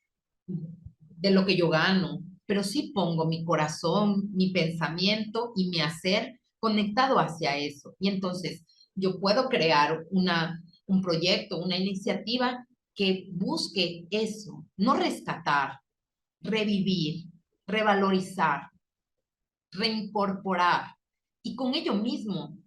lo que yo gano, pero sí pongo mi corazón, mi pensamiento y mi hacer conectado hacia eso. Y entonces yo puedo crear un proyecto, una iniciativa que busque eso, no rescatar, revivir, revalorizar, reincorporar y con ello mismo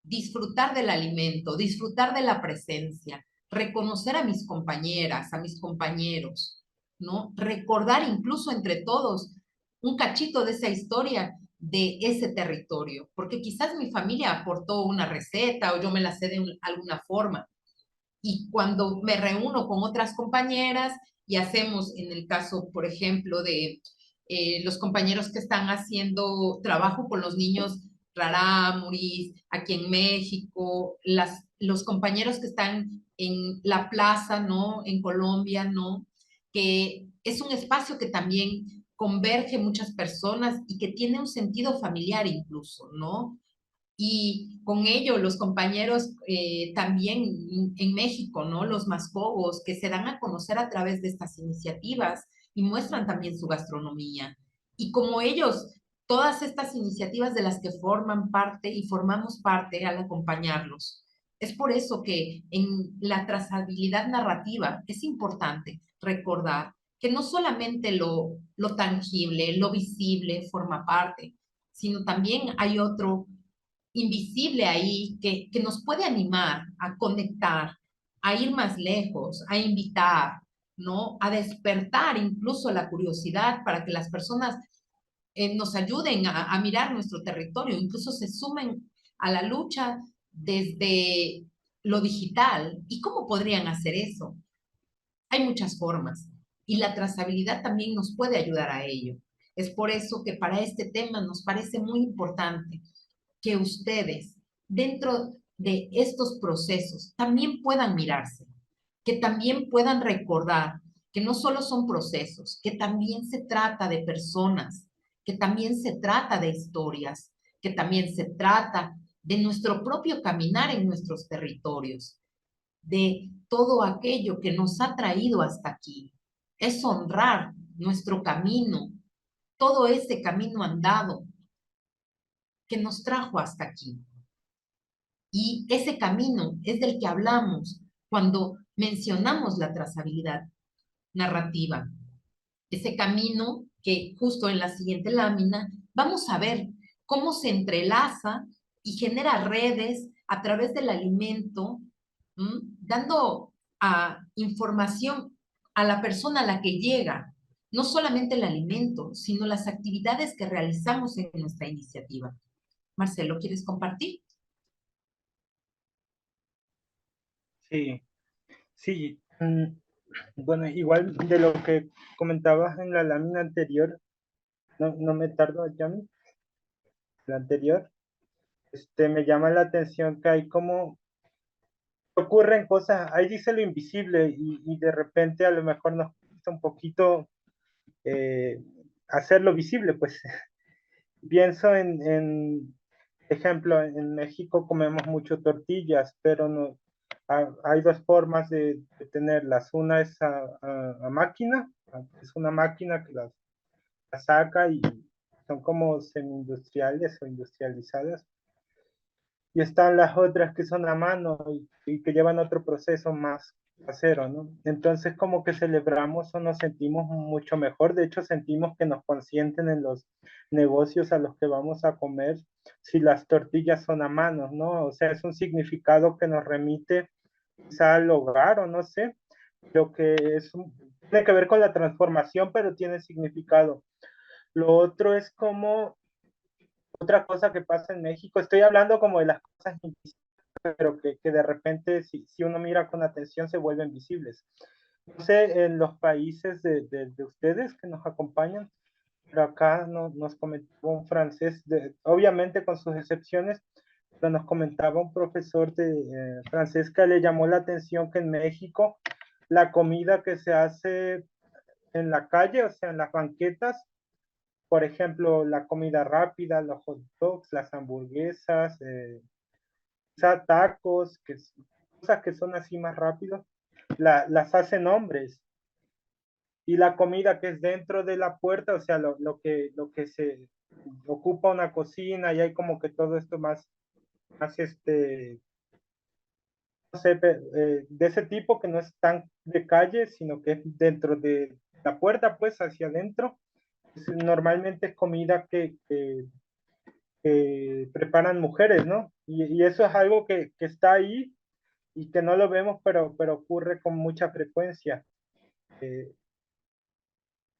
disfrutar del alimento, disfrutar de la presencia, reconocer a mis compañeras, a mis compañeros, ¿no? Recordar incluso entre todos un cachito de esa historia de ese territorio, porque quizás mi familia aportó una receta o yo me la sé de alguna forma. Y cuando me reúno con otras compañeras y hacemos, en el caso, por ejemplo, de los compañeros que están haciendo trabajo con los niños rarámuris, aquí en México, los compañeros que están en la plaza, ¿no? En Colombia, ¿no? Que es un espacio que también converge muchas personas y que tiene un sentido familiar incluso, ¿no? Y con ello los compañeros también en México, ¿no? Los mascogos que se dan a conocer a través de estas iniciativas y muestran también su gastronomía. Y como ellos, todas estas iniciativas de las que forman parte y formamos parte al acompañarlos. Es por eso que en la trazabilidad narrativa es importante recordar que no solamente lo tangible, lo visible forma parte, sino también hay otro invisible ahí que nos puede animar a conectar, a ir más lejos, a invitar, ¿no? A despertar incluso la curiosidad para que las personas nos ayuden a mirar nuestro territorio, incluso se sumen a la lucha desde lo digital. ¿Y cómo podrían hacer eso? Hay muchas formas y la trazabilidad también nos puede ayudar a ello. Es por eso que para este tema nos parece muy importante que ustedes, dentro de estos procesos, también puedan mirarse, que también puedan recordar que no solo son procesos, que también se trata de personas, que también se trata de historias, que también se trata de nuestro propio caminar en nuestros territorios, de todo aquello que nos ha traído hasta aquí. Es honrar nuestro camino, todo ese camino andado que nos trajo hasta aquí. Y ese camino es del que hablamos cuando mencionamos la trazabilidad narrativa. Ese camino que justo en la siguiente lámina vamos a ver cómo se entrelaza y genera redes a través del alimento, dando información a la persona a la que llega, no solamente el alimento, sino las actividades que realizamos en nuestra iniciativa. Marcelo, ¿quieres compartir? Sí, sí. Bueno, igual de lo que comentabas en la lámina anterior, no me tardo, Yami, la anterior, me llama la atención que hay como ocurren cosas, ahí dice lo invisible y de repente a lo mejor nos cuesta un poquito eh, hacerlo visible, pues pienso ejemplo, en México comemos mucho tortillas, pero no, hay dos formas de tenerlas. Una es a máquina, es una máquina que las saca y son como semi-industriales o industrializadas. Y están las otras que son a mano y que llevan otro proceso más casero, ¿no? Entonces como que celebramos o nos sentimos mucho mejor, de hecho sentimos que nos consienten en los negocios a los que vamos a comer si las tortillas son a mano, ¿no? O sea, es un significado que nos remite quizá al hogar o no sé, lo que tiene que ver con la transformación, pero tiene significado. Lo otro es como otra cosa que pasa en México, estoy hablando como de las cosas invisibles, pero que de repente si uno mira con atención se vuelven visibles. No sé, en los países de ustedes que nos acompañan, pero acá nos comentó un francés, obviamente con sus excepciones, pero nos comentaba un profesor de francés que le llamó la atención que en México la comida que se hace en la calle, o sea, en las banquetas, por ejemplo, la comida rápida, los hot dogs, las hamburguesas, tacos, cosas que son así más rápidos, las hacen hombres. Y la comida que es dentro de la puerta, o sea, lo que se ocupa una cocina y hay como que todo esto más no sé, de ese tipo que no es tan de calle, sino que es dentro de la puerta, pues hacia adentro. Normalmente es comida que preparan mujeres, ¿no? Y eso es algo que está ahí y que no lo vemos, pero ocurre con mucha frecuencia. Eh,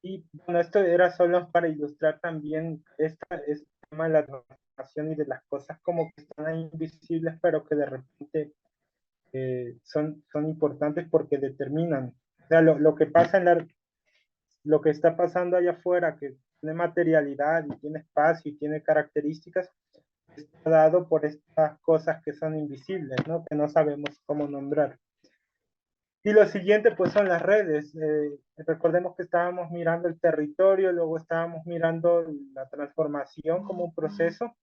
y bueno, esto era solo para ilustrar también este tema de la transformación y de las cosas como que están ahí invisibles, pero que de repente son importantes porque determinan. O sea, lo que pasa lo que está pasando allá afuera, que tiene materialidad y tiene espacio y tiene características, está dado por estas cosas que son invisibles, ¿no? Que no sabemos cómo nombrar. Y lo siguiente, pues, son las redes. Recordemos que estábamos mirando el territorio, luego estábamos mirando la transformación como un proceso,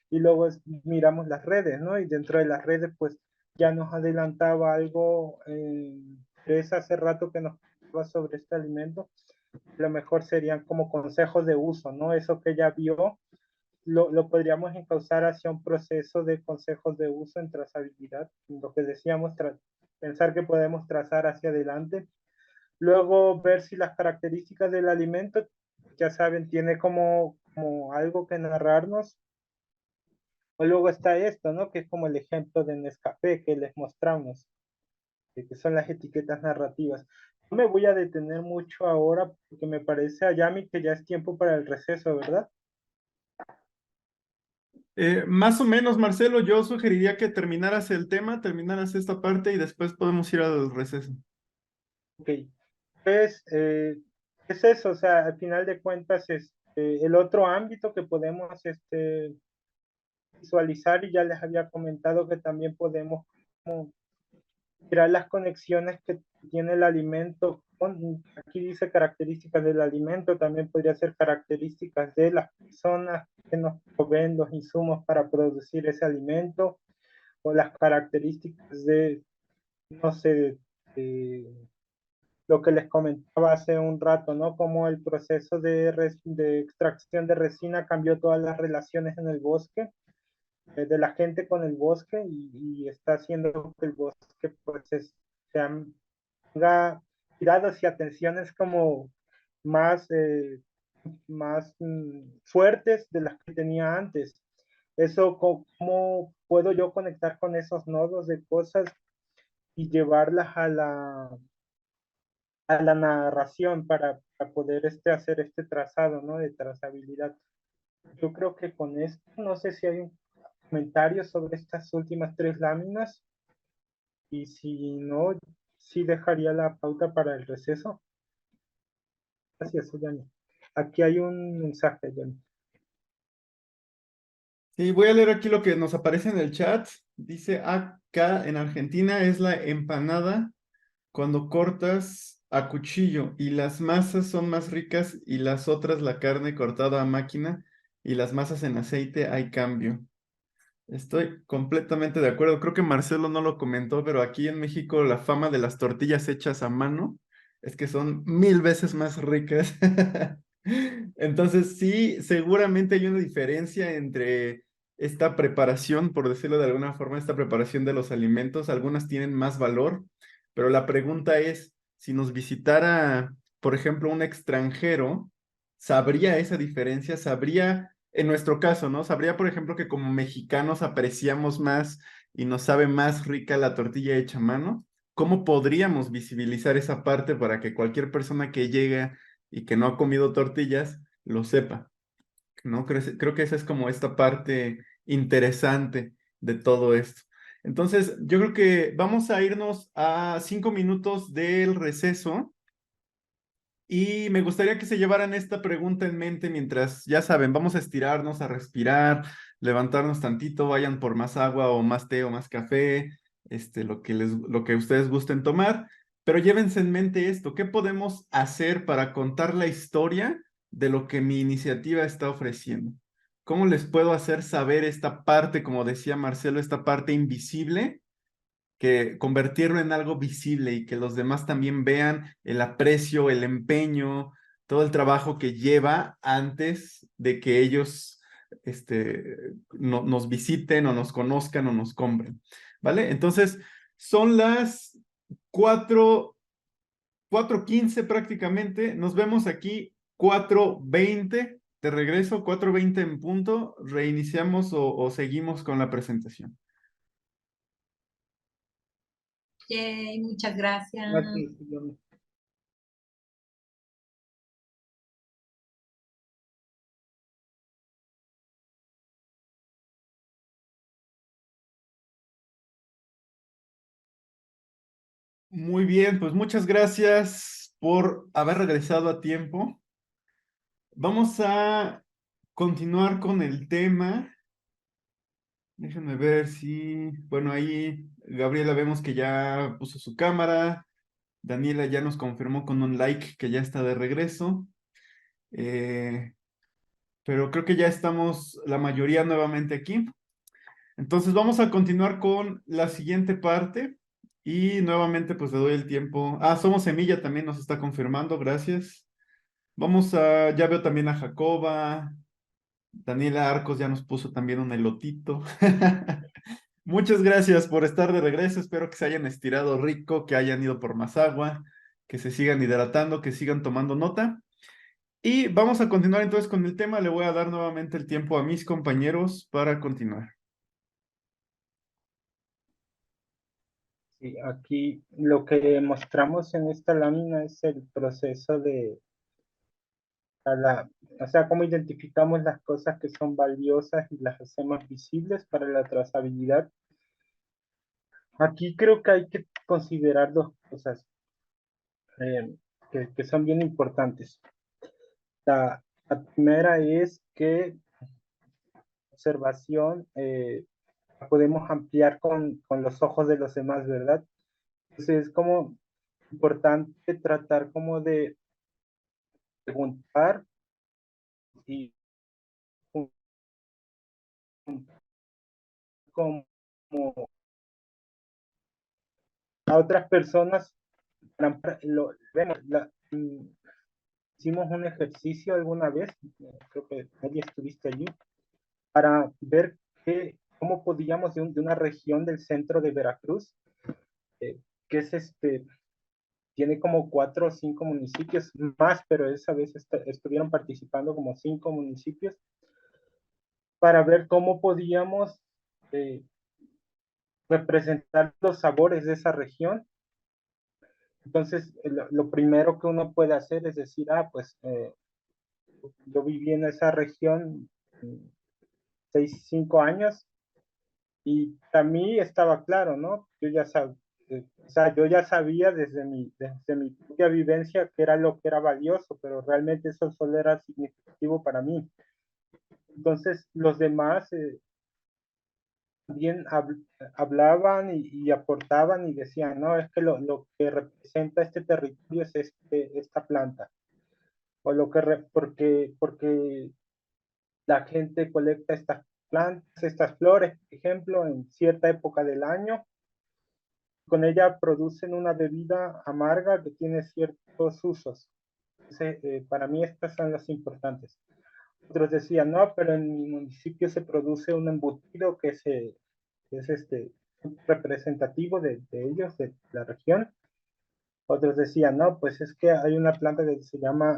y luego miramos las redes, ¿no? Y dentro de las redes, pues, ya nos adelantaba algo, es hace rato que nos hablaba sobre este alimento. Lo mejor serían como consejos de uso, ¿no? Eso que ya vio, lo podríamos encauzar hacia un proceso de consejos de uso en trazabilidad, lo que decíamos, pensar que podemos trazar hacia adelante. Luego ver si las características del alimento, ya saben, tiene como algo que narrarnos. O luego está esto, ¿no? Que es como el ejemplo de Nescafé que les mostramos, que son las etiquetas narrativas. No me voy a detener mucho ahora porque me parece a Yami que ya es tiempo para el receso, ¿verdad? Más o menos, Marcelo, yo sugeriría que terminaras el tema, terminaras esta parte y después podemos ir al receso. Ok. Pues es eso, o sea, al final de cuentas, el otro ámbito que podemos visualizar, y ya les había comentado que también podemos como mirar las conexiones que tiene el alimento. Aquí dice características del alimento, también podría ser características de las personas que nos proveen los insumos para producir ese alimento, o las características de, no sé, lo que les comentaba hace un rato, ¿no? Cómo el proceso de extracción de resina cambió todas las relaciones en el bosque, de la gente con el bosque, y está haciendo que el bosque pues tenga miradas y atenciones como más, más fuertes de las que tenía antes. Eso, ¿cómo puedo yo conectar con esos nodos de cosas y llevarlas a la narración para poder hacer este trazado, ¿no? De trazabilidad? Yo creo que con esto, no sé si hay un comentario sobre estas últimas tres láminas, y si no, sí dejaría la pauta para el receso. Gracias, Yanni. Aquí hay un mensaje, Yanni. Sí, voy a leer aquí lo que nos aparece en el chat. Dice, acá en Argentina es la empanada cuando cortas a cuchillo y las masas son más ricas y las otras la carne cortada a máquina y las masas en aceite hay cambio. Estoy completamente de acuerdo. Creo que Marcelo no lo comentó, pero aquí en México la fama de las tortillas hechas a mano es que son 1000 veces más ricas. Entonces, sí, seguramente hay una diferencia entre esta preparación, por decirlo de alguna forma, esta preparación de los alimentos. Algunas tienen más valor, pero la pregunta es, si nos visitara, por ejemplo, un extranjero, ¿sabría esa diferencia? ¿Sabría, en nuestro caso, ¿no? Sabría, por ejemplo, que como mexicanos apreciamos más y nos sabe más rica la tortilla hecha a mano? ¿Cómo podríamos visibilizar esa parte para que cualquier persona que llegue y que no ha comido tortillas lo sepa? ¿No? Creo que esa es como esta parte interesante de todo esto. Entonces, yo creo que vamos a irnos a 5 minutos del receso y me gustaría que se llevaran esta pregunta en mente mientras, ya saben, vamos a estirarnos, a respirar, levantarnos tantito, vayan por más agua o más té o más café, lo que ustedes gusten tomar, pero llévense en mente esto, ¿qué podemos hacer para contar la historia de lo que mi iniciativa está ofreciendo? ¿Cómo les puedo hacer saber esta parte, como decía Marcelo, esta parte invisible, que convertirlo en algo visible y que los demás también vean el aprecio, el empeño, todo el trabajo que lleva antes de que ellos nos visiten o nos conozcan o nos compren? ¿Vale? Entonces, son las 4, 4:15 prácticamente. Nos vemos aquí 4:20. De regreso, 4:20 en punto. Reiniciamos o seguimos con la presentación. Yay, muchas gracias. Aquí, yo- Muy bien, pues muchas gracias por haber regresado a tiempo. Vamos a continuar con el tema. Déjenme ver si, bueno, ahí Gabriela vemos que ya puso su cámara. Daniela ya nos confirmó con un like que ya está de regreso. Eh, pero creo que ya estamos la mayoría nuevamente aquí. Entonces vamos a continuar con la siguiente parte y nuevamente pues le doy el tiempo. Ah, Somos Semilla también nos está confirmando, gracias. Ya veo también a Jacoba, Daniela Arcos ya nos puso también un elotito. Muchas gracias por estar de regreso, espero que se hayan estirado rico, que hayan ido por más agua, que se sigan hidratando, que sigan tomando nota. Y vamos a continuar entonces con el tema, le voy a dar nuevamente el tiempo a mis compañeros para continuar. sí, aquí lo que mostramos en esta lámina es el proceso de o sea, cómo identificamos las cosas que son valiosas y las hacemos visibles para la trazabilidad. Aquí creo que hay que considerar dos cosas que son bien importantes. La primera es que observación la podemos ampliar con los ojos de los demás, ¿verdad? Entonces es como importante tratar como de preguntar y como a otras personas. Hicimos un ejercicio alguna vez, creo que nadie estuviste allí, para ver cómo podíamos de una región del centro de Veracruz, eh, que es tiene como 4 o 5 municipios más, pero esa vez estuvieron participando como 5 municipios, para ver cómo podíamos eh, representar los sabores de esa región. Entonces, lo primero que uno puede hacer es decir, pues yo viví en esa región 5 años y a mí estaba claro, ¿no? O sea, yo ya sabía desde mi propia vivencia que era lo que era valioso, pero realmente eso solo era significativo para mí. Entonces, los demás también hablaban y aportaban y decían, no, es que lo que representa este territorio es esta planta. O porque la gente colecta estas plantas, estas flores, por ejemplo, en cierta época del año. Con ella producen una bebida amarga que tiene ciertos usos. Entonces, para mí estas son las importantes. Otros decían, no, pero en mi municipio se produce un embutido que es representativo de ellos, de la región. Otros decían, no, pues es que hay una planta que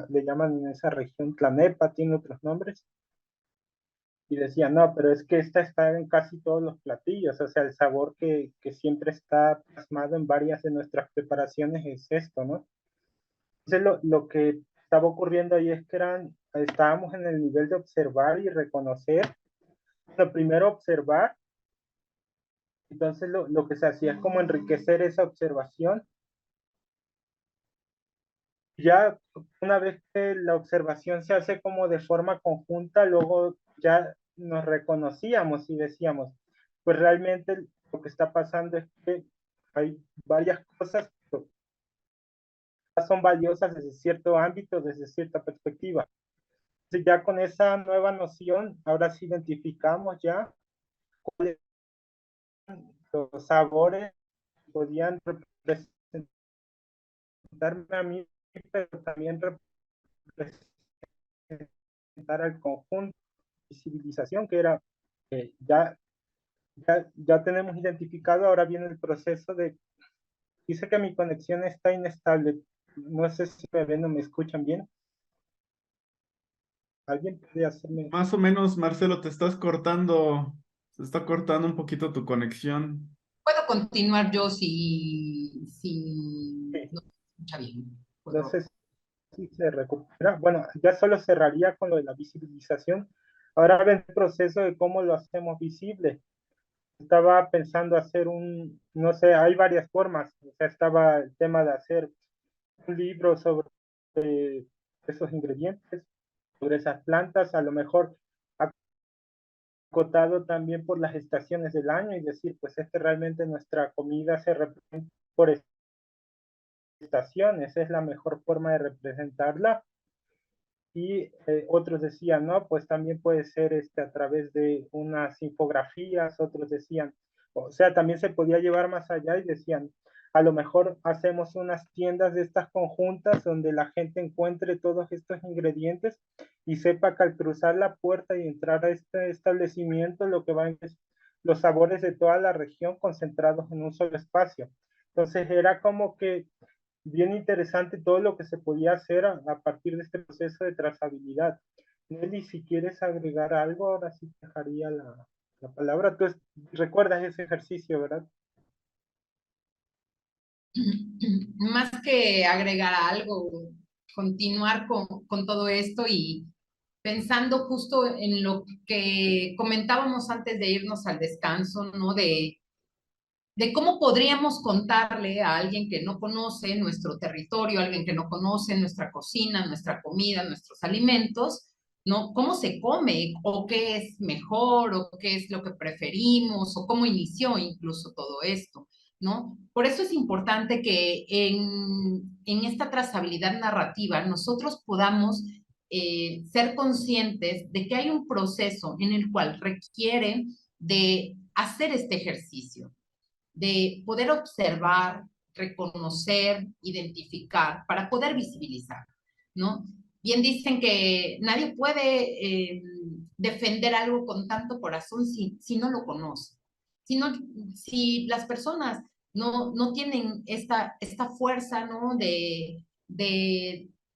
le llaman en esa región Tlanepa, tiene otros nombres. Y decían, no, pero es que esta está en casi todos los platillos, o sea, el sabor que siempre está plasmado en varias de nuestras preparaciones es esto, ¿no? Entonces, lo que estaba ocurriendo ahí es que estábamos en el nivel de observar y reconocer. Lo primero, observar Entonces lo que se hacía es como enriquecer esa observación. Ya una vez que la observación se hace como de forma conjunta, luego ya nos reconocíamos y decíamos, pues realmente lo que está pasando es que hay varias cosas que son valiosas desde cierto ámbito, desde cierta perspectiva. Entonces ya con esa nueva noción, ahora sí identificamos ya cuáles son los sabores que podían representarme a mí, pero también representar al conjunto de civilización, que era, ya, ya tenemos identificado, ahora viene el proceso de, dice que mi conexión está inestable, no sé si me ven o me escuchan bien. ¿Alguien puede hacerme? Más o menos, Marcelo, te estás cortando, se está cortando un poquito tu conexión. Puedo continuar yo si Sí, no se escucha bien. no Puedo. sé si se recupera. Bueno, ya solo cerraría con lo de la visibilización. Ahora ven el proceso de cómo lo hacemos visible. Estaba pensando hacer no sé, hay varias formas. O sea, estaba el tema de hacer un libro sobre esos ingredientes, sobre esas plantas, a lo mejor acotado también por las estaciones del año y decir, pues realmente nuestra comida se representa por estaciones, es la mejor forma de representarla. Y otros decían, no, pues también puede ser a través de unas infografías, otros decían, o sea, también se podía llevar más allá y decían, a lo mejor hacemos unas tiendas de estas conjuntas donde la gente encuentre todos estos ingredientes y sepa que al cruzar la puerta y entrar a este establecimiento, lo que van es los sabores de toda la región concentrados en un solo espacio. Entonces era como que bien interesante todo lo que se podía hacer a partir de este proceso de trazabilidad. Nelly, si quieres agregar algo, ahora sí te dejaría la palabra. Tú recuerdas ese ejercicio, ¿verdad? Más que agregar algo, continuar con todo esto y pensando justo en lo que comentábamos antes de irnos al descanso, ¿no? De cómo podríamos contarle a alguien que no conoce nuestro territorio, a alguien que no conoce nuestra cocina, nuestra comida, nuestros alimentos, ¿no? ¿Cómo se come? ¿O qué es mejor? ¿O qué es lo que preferimos? ¿O cómo inició incluso todo esto? ¿No? Por eso es importante que en esta trazabilidad narrativa nosotros podamos ser conscientes de que hay un proceso en el cual requiere de hacer este ejercicio, de poder observar, reconocer, identificar, para poder visibilizar, ¿no? Bien dicen que nadie puede defender algo con tanto corazón si no lo conoce. Si, no, si las personas no tienen esta fuerza, ¿no? De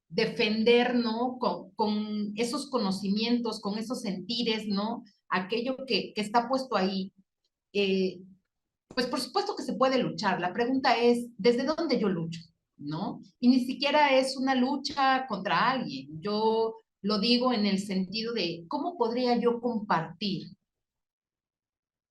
defender, ¿no? Con esos conocimientos, con esos sentires, ¿no? Aquello que está puesto ahí. Pues por supuesto que se puede luchar. La pregunta es, ¿desde dónde yo lucho? ¿No? Y ni siquiera es una lucha contra alguien. Yo lo digo en el sentido de cómo podría yo compartir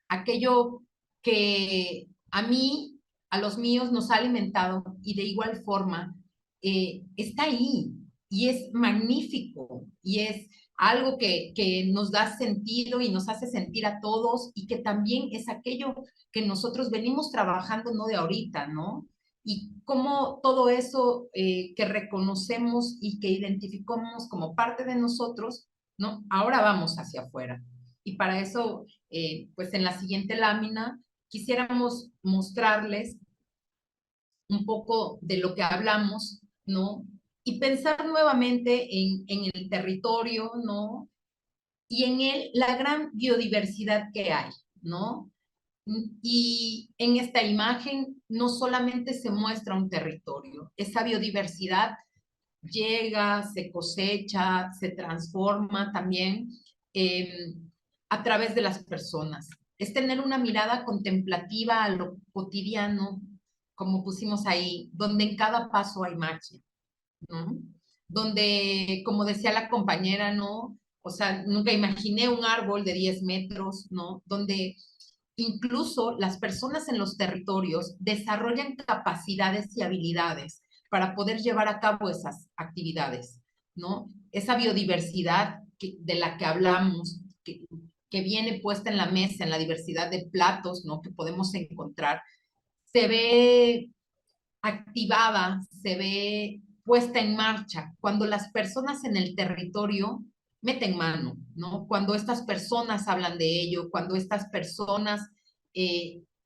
aquello que a mí, a los míos nos ha alimentado y de igual forma está ahí y es magnífico y es algo que nos da sentido y nos hace sentir a todos y que también es aquello que nosotros venimos trabajando no de ahorita, ¿no? Y cómo todo eso que reconocemos y que identificamos como parte de nosotros, ¿no? Ahora vamos hacia afuera. Y para eso pues en la siguiente lámina quisiéramos mostrarles un poco de lo que hablamos, ¿no? Y pensar nuevamente en el territorio, ¿no? Y en él la gran biodiversidad que hay, ¿no? Y en esta imagen no solamente se muestra un territorio, esa biodiversidad llega, se cosecha, se transforma también eh, a través de las personas. Es tener una mirada contemplativa a lo cotidiano, como pusimos ahí, donde en cada paso hay magia, ¿no? Donde, como decía la compañera, ¿no? O sea, nunca imaginé un árbol de 10 metros, ¿no? Donde incluso las personas en los territorios desarrollan capacidades y habilidades para poder llevar a cabo esas actividades, ¿no? Esa biodiversidad de la que hablamos, que viene puesta en la mesa, en la diversidad de platos, ¿no?, que podemos encontrar, se ve activada, se ve puesta en marcha cuando las personas en el territorio meten mano, ¿no? Cuando estas personas hablan de ello, cuando estas personas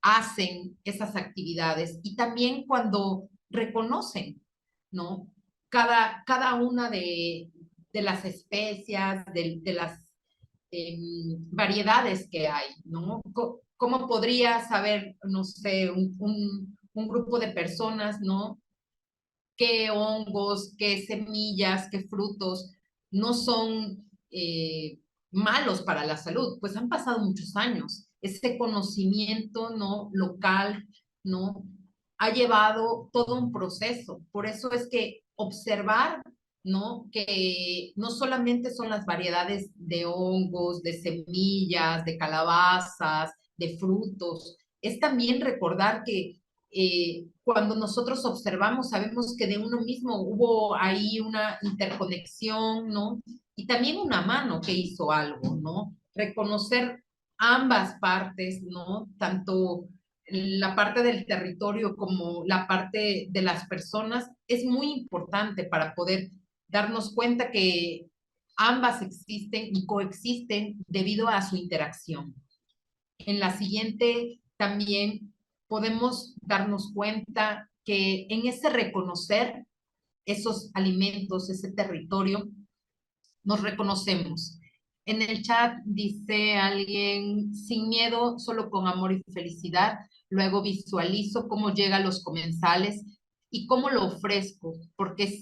hacen esas actividades y también cuando reconocen, ¿no? Cada una de las especias, de las variedades que hay, ¿no? ¿Cómo podría saber, no sé, un grupo de personas, ¿no?, qué hongos, qué semillas, qué frutos no son malos para la salud? Pues han pasado muchos años. Ese conocimiento, ¿no?, local, ¿no?, ha llevado todo un proceso. Por eso es que observar, ¿no?, que no solamente son las variedades de hongos, de semillas, de calabazas, de frutos, es también recordar que cuando nosotros observamos, sabemos que de uno mismo hubo ahí una interconexión, ¿no? Y también una mano que hizo algo, ¿no? Reconocer ambas partes, ¿no? Tanto la parte del territorio como la parte de las personas es muy importante para poder darnos cuenta que ambas existen y coexisten debido a su interacción. En la siguiente también podemos darnos cuenta que en ese reconocer esos alimentos, ese territorio, nos reconocemos. En el chat dice alguien, sin miedo, solo con amor y felicidad. Luego visualizo cómo llegan los comensales y cómo lo ofrezco, porque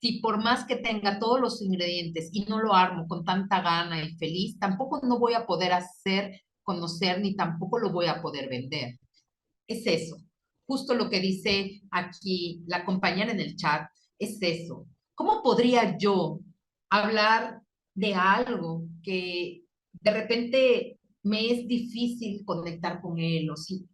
si por más que tenga todos los ingredientes y no lo armo con tanta gana y feliz, tampoco no voy a poder hacer conocer ni tampoco lo voy a poder vender. Es eso. Justo lo que dice aquí la compañera en el chat, es eso. ¿Cómo podría yo hablar de algo que de repente me es difícil conectar con él? O si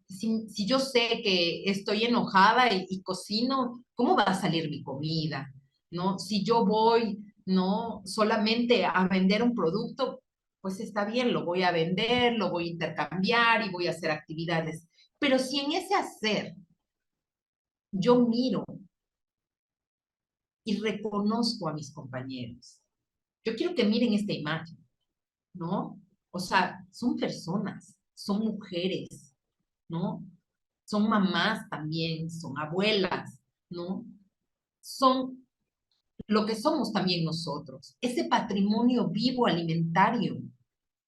yo sé que estoy enojada y cocino, ¿cómo va a salir mi comida? ¿No? Si yo voy, ¿no?, solamente a vender un producto, pues está bien, lo voy a vender, lo voy a intercambiar y voy a hacer actividades. Pero si en ese hacer yo miro y reconozco a mis compañeros, yo quiero que miren esta imagen, ¿no? O sea, son personas, son mujeres, ¿no? Son mamás también, son abuelas, ¿no? Son lo que somos también nosotros, ese patrimonio vivo alimentario.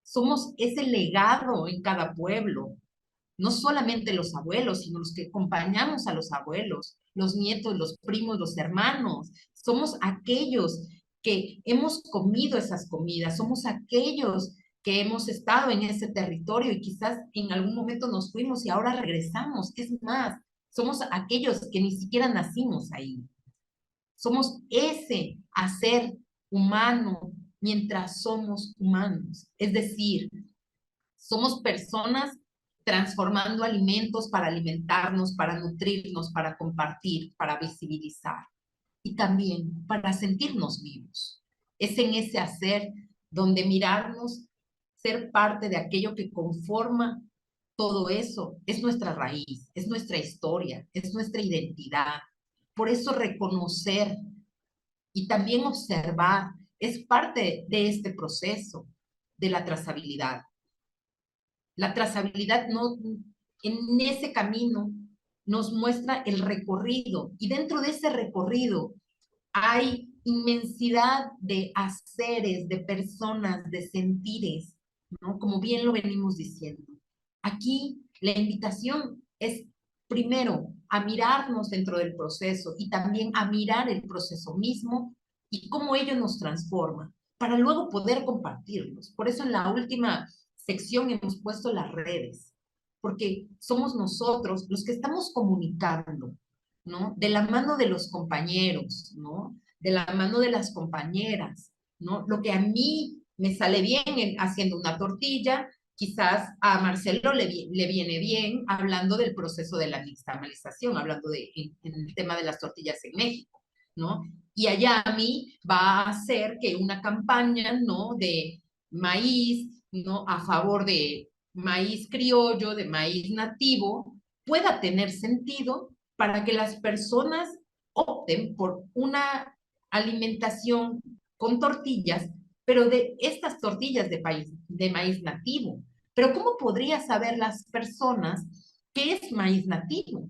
Somos ese legado en cada pueblo, no solamente los abuelos, sino los que acompañamos a los abuelos, los nietos, los primos, los hermanos. Somos aquellos que hemos comido esas comidas, somos aquellos que hemos estado en ese territorio y quizás en algún momento nos fuimos y ahora regresamos. Es más, somos aquellos que ni siquiera nacimos ahí. Somos ese hacer humano mientras somos humanos. Es decir, somos personas transformando alimentos para alimentarnos, para nutrirnos, para compartir, para visibilizar y también para sentirnos vivos. Es en ese hacer donde mirarnos, ser parte de aquello que conforma todo eso, es nuestra raíz, es nuestra historia, es nuestra identidad. Por eso reconocer y también observar es parte de este proceso de la trazabilidad. La trazabilidad no, en ese camino nos muestra el recorrido y dentro de ese recorrido hay inmensidad de haceres, de personas, de sentires, ¿no? Como bien lo venimos diciendo. Aquí la invitación es primero a mirarnos dentro del proceso y también a mirar el proceso mismo y cómo ello nos transforma para luego poder compartirlos. Por eso en la última sección hemos puesto las redes, porque somos nosotros los que estamos comunicando, ¿no? De la mano de los compañeros, ¿no? De la mano de las compañeras, ¿no? Lo que a mí me sale bien haciendo una tortilla, Quizás a Marcelo le viene bien hablando del proceso de la nixtamalización, hablando en el tema de las tortillas en México, ¿no? Y allá a mí va a hacer que una campaña, ¿no? De maíz, ¿no? A favor de maíz criollo, de maíz nativo, pueda tener sentido para que las personas opten por una alimentación con tortillas, pero de estas tortillas de maíz nativo. Pero ¿cómo podría saber las personas qué es maíz nativo?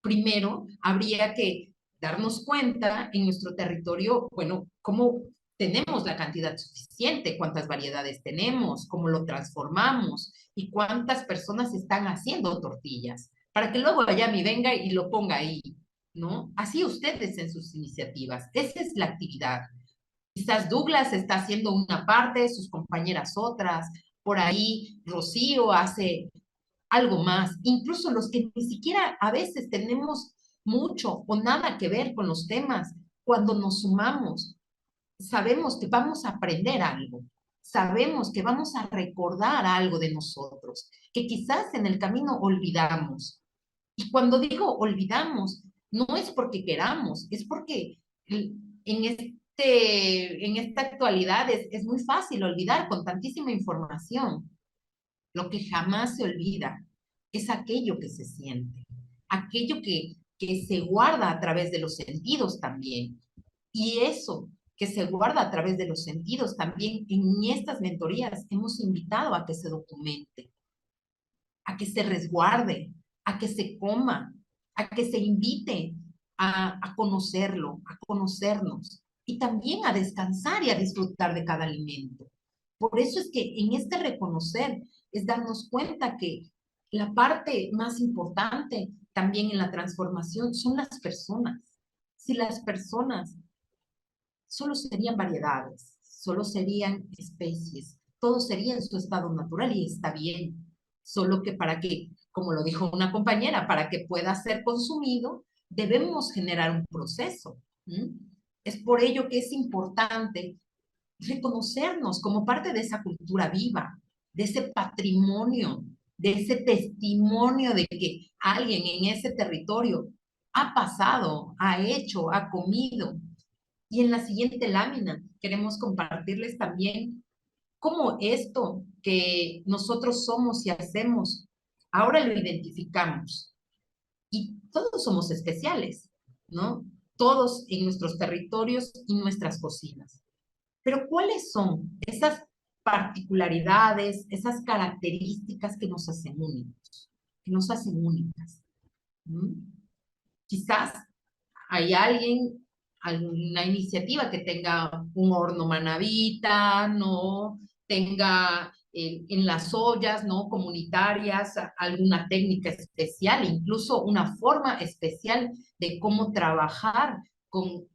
Primero, habría que darnos cuenta en nuestro territorio, bueno, cómo tenemos la cantidad suficiente, cuántas variedades tenemos, cómo lo transformamos y cuántas personas están haciendo tortillas, para que luego Ayami venga y lo ponga ahí, ¿no? Así ustedes en sus iniciativas. Esa es la actividad. Quizás Douglas está haciendo una parte, sus compañeras otras, por ahí Rocío hace algo más, incluso los que ni siquiera a veces tenemos mucho o nada que ver con los temas, cuando nos sumamos, sabemos que vamos a aprender algo, sabemos que vamos a recordar algo de nosotros, que quizás en el camino olvidamos. Y cuando digo olvidamos, no es porque queramos, es porque en esta actualidad es muy fácil olvidar con tantísima información. Lo que jamás se olvida es aquello que se siente, aquello que se guarda a través de los sentidos también. Y eso que se guarda a través de los sentidos también en estas mentorías hemos invitado a que se documente, a que se resguarde, a que se coma, a que se invite a conocerlo, a conocernos y también a descansar y a disfrutar de cada alimento. Por eso es que en este reconocer es darnos cuenta que la parte más importante también en la transformación son las personas. Si las personas solo serían variedades, solo serían especies, todo sería en su estado natural y está bien. Solo que para que, como lo dijo una compañera, para que pueda ser consumido, debemos generar un proceso. ¿Mm? Es por ello que es importante reconocernos como parte de esa cultura viva, de ese patrimonio, de ese testimonio de que alguien en ese territorio ha pasado, ha hecho, ha comido. Y en la siguiente lámina queremos compartirles también cómo esto que nosotros somos y hacemos, ahora lo identificamos. Y todos somos especiales, ¿no? Todos en nuestros territorios y nuestras cocinas. Pero ¿cuáles son esas particularidades, esas características que nos hacen únicos, que nos hacen únicas? ¿Mm? Quizás hay alguna iniciativa que tenga un horno manavita, ¿no? Tenga en las ollas, ¿no? Comunitarias, alguna técnica especial, incluso una forma especial de cómo trabajar con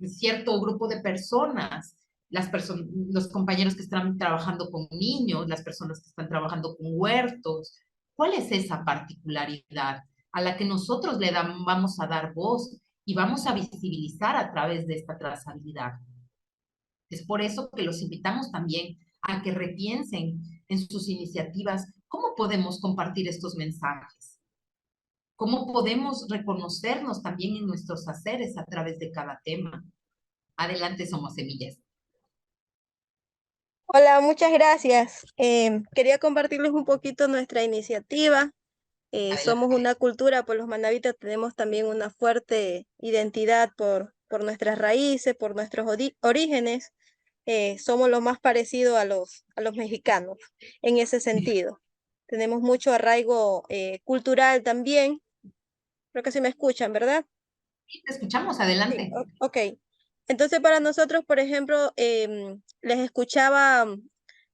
cierto grupo de personas, los compañeros que están trabajando con niños, las personas que están trabajando con huertos. ¿Cuál es esa particularidad a la que nosotros vamos a dar voz y vamos a visibilizar a través de esta trazabilidad? Es por eso que los invitamos también a que repiensen en sus iniciativas cómo podemos compartir estos mensajes, cómo podemos reconocernos también en nuestros haceres a través de cada tema. Adelante, Somos Semillas. Hola, muchas gracias. Quería compartirles un poquito nuestra iniciativa. Somos una cultura, por los manabitas tenemos también una fuerte identidad por nuestras raíces, por nuestros orígenes. Somos lo más parecido a los mexicanos en ese sentido. Tenemos mucho arraigo cultural también. Creo que sí me escuchan, ¿verdad? Sí, te escuchamos, Sí, adelante. ok. Entonces, para nosotros, por ejemplo, les escuchaba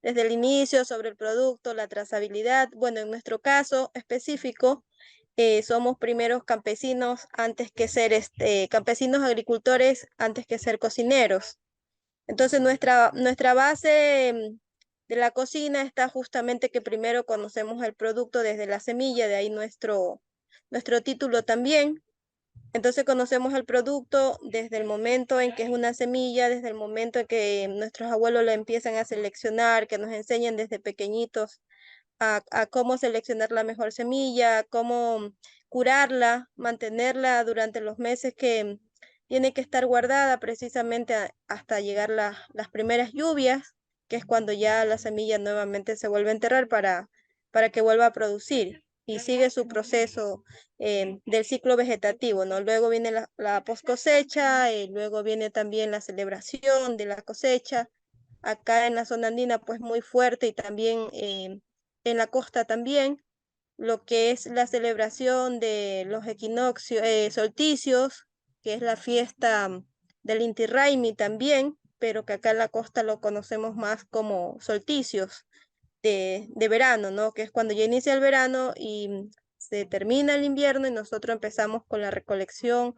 desde el inicio sobre el producto, la trazabilidad. Bueno, en nuestro caso específico, somos primeros campesinos antes que ser campesinos agricultores antes que ser cocineros. Entonces, nuestra base de la cocina está justamente que primero conocemos el producto desde la semilla, de ahí nuestro título también. Entonces conocemos el producto desde el momento en que es una semilla, desde el momento en que nuestros abuelos lo empiezan a seleccionar, que nos enseñan desde pequeñitos a cómo seleccionar la mejor semilla, cómo curarla, mantenerla durante los meses que tiene que estar guardada precisamente hasta llegar las primeras lluvias, que es cuando ya la semilla nuevamente se vuelve a enterrar para que vuelva a producir y sigue su proceso del ciclo vegetativo, ¿no? Luego viene la post cosecha, luego viene también la celebración de la cosecha. Acá en la zona andina, pues muy fuerte y también en la costa también, lo que es la celebración de los equinoccios, solsticios, que es la fiesta del Inti Raymi también, pero que acá en la costa lo conocemos más como solsticios de verano, ¿no? Que es cuando ya inicia el verano y se termina el invierno y nosotros empezamos con la recolección.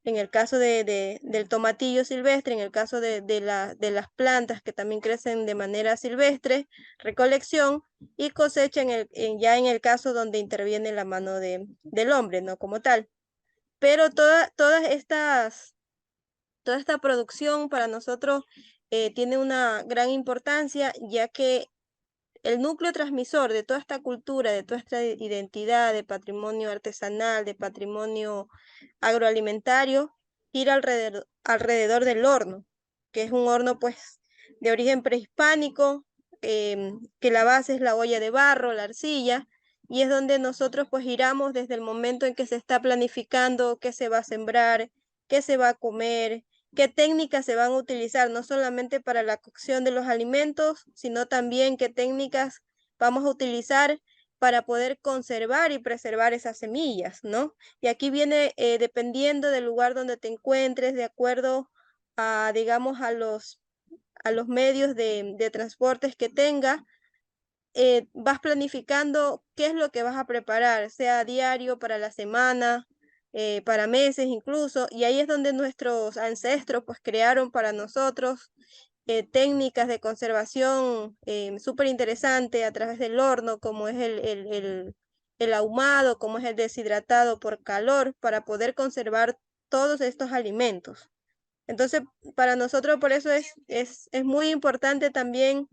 En el caso del tomatillo silvestre, en el caso de las plantas que también crecen de manera silvestre, recolección y cosecha ya en el caso donde interviene la mano del hombre, ¿no? Como tal. Pero toda esta producción para nosotros tiene una gran importancia, ya que el núcleo transmisor de toda esta cultura, de toda esta identidad de patrimonio artesanal, de patrimonio agroalimentario, gira alrededor del horno, que es un horno pues de origen prehispánico, que la base es la olla de barro, la arcilla, y es donde nosotros pues giramos desde el momento en que se está planificando qué se va a sembrar, qué se va a comer, qué técnicas se van a utilizar, no solamente para la cocción de los alimentos, sino también qué técnicas vamos a utilizar para poder conservar y preservar esas semillas, ¿no? Y aquí viene dependiendo del lugar donde te encuentres, de acuerdo a, digamos, a los medios de transportes que tenga, vas planificando qué es lo que vas a preparar, sea diario, para la semana, para meses incluso, y ahí es donde nuestros ancestros pues crearon para nosotros técnicas de conservación súper interesantes a través del horno, como es el ahumado, como es el deshidratado por calor, para poder conservar todos estos alimentos. Entonces, para nosotros por eso es muy importante también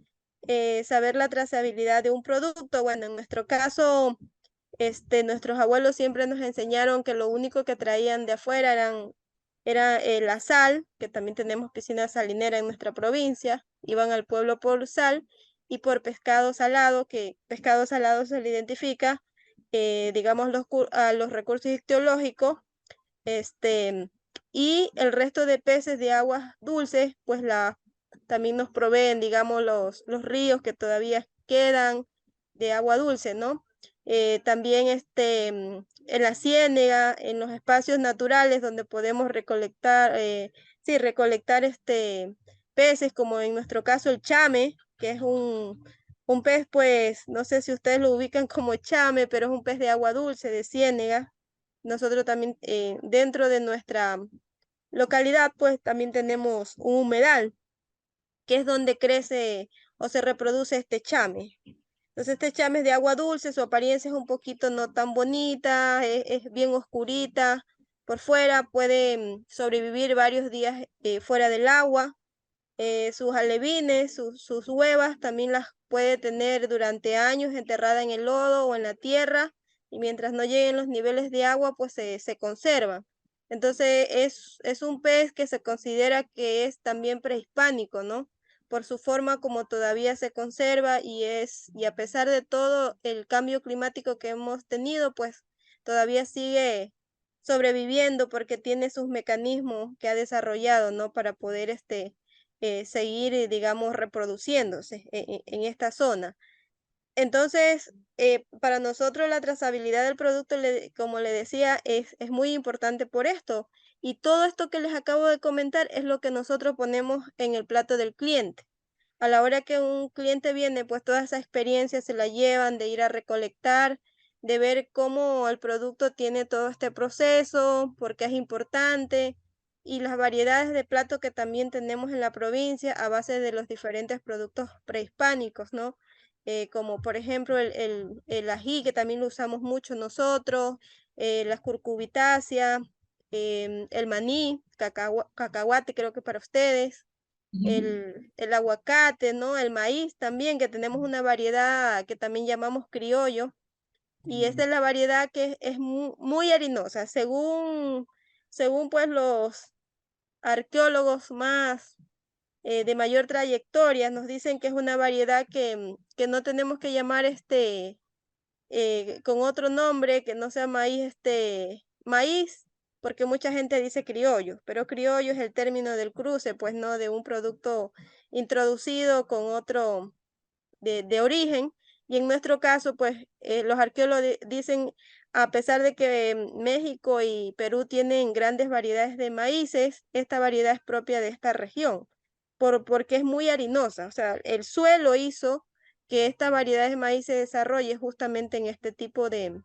saber la trazabilidad de un producto. Bueno, en nuestro caso, nuestros abuelos siempre nos enseñaron que lo único que traían de afuera era la sal, que también tenemos piscina salinera en nuestra provincia, iban al pueblo por sal y por pescado salado, que pescado salado se le identifica, digamos, a los recursos ictiológicos, y el resto de peces de aguas dulces, pues también nos proveen, digamos, los ríos que todavía quedan de agua dulce, ¿no? También en la ciénega, en los espacios naturales donde podemos recolectar, sí, recolectar peces, como en nuestro caso el chame, que es un pez, pues, no sé si ustedes lo ubican como chame, pero es un pez de agua dulce, de ciénega. Nosotros también dentro de nuestra localidad, pues también tenemos un humedal, que es donde crece o se reproduce este chame. Entonces este chame es de agua dulce, su apariencia es un poquito no tan bonita, es bien oscurita por fuera, puede sobrevivir varios días fuera del agua. Sus alevines, sus huevas también las puede tener durante años enterrada en el lodo o en la tierra, y mientras no lleguen los niveles de agua, pues se conserva. Entonces es un pez que se considera que es también prehispánico, ¿no? Por su forma como todavía se conserva y a pesar de todo el cambio climático que hemos tenido, pues todavía sigue sobreviviendo porque tiene sus mecanismos que ha desarrollado, ¿no? Para poder seguir, digamos, reproduciéndose en esta zona. Entonces, para nosotros la trazabilidad del producto, como le decía, es muy importante por esto. Y todo esto que les acabo de comentar es lo que nosotros ponemos en el plato del cliente. A la hora que un cliente viene, pues toda esa experiencia se la llevan de ir a recolectar, de ver cómo el producto tiene todo este proceso, porque es importante, y las variedades de plato que también tenemos en la provincia a base de los diferentes productos prehispánicos, ¿no? Como por ejemplo el ají, que también lo usamos mucho nosotros, las curcubitáceas, el maní, cacahuate creo que para ustedes, el aguacate, ¿no? El maíz también, que tenemos una variedad que también llamamos criollo, y esta es la variedad que es muy harinosa, según pues los arqueólogos más de mayor trayectoria, nos dicen que es una variedad que no tenemos que llamar con otro nombre, que no sea maíz, porque mucha gente dice criollo, pero criollo es el término del cruce, pues no de un producto introducido con otro de origen. Y en nuestro caso, pues los arqueólogos dicen, a pesar de que México y Perú tienen grandes variedades de maíces, esta variedad es propia de esta región, porque es muy harinosa. O sea, el suelo hizo que esta variedad de maíz se desarrolle justamente en este tipo de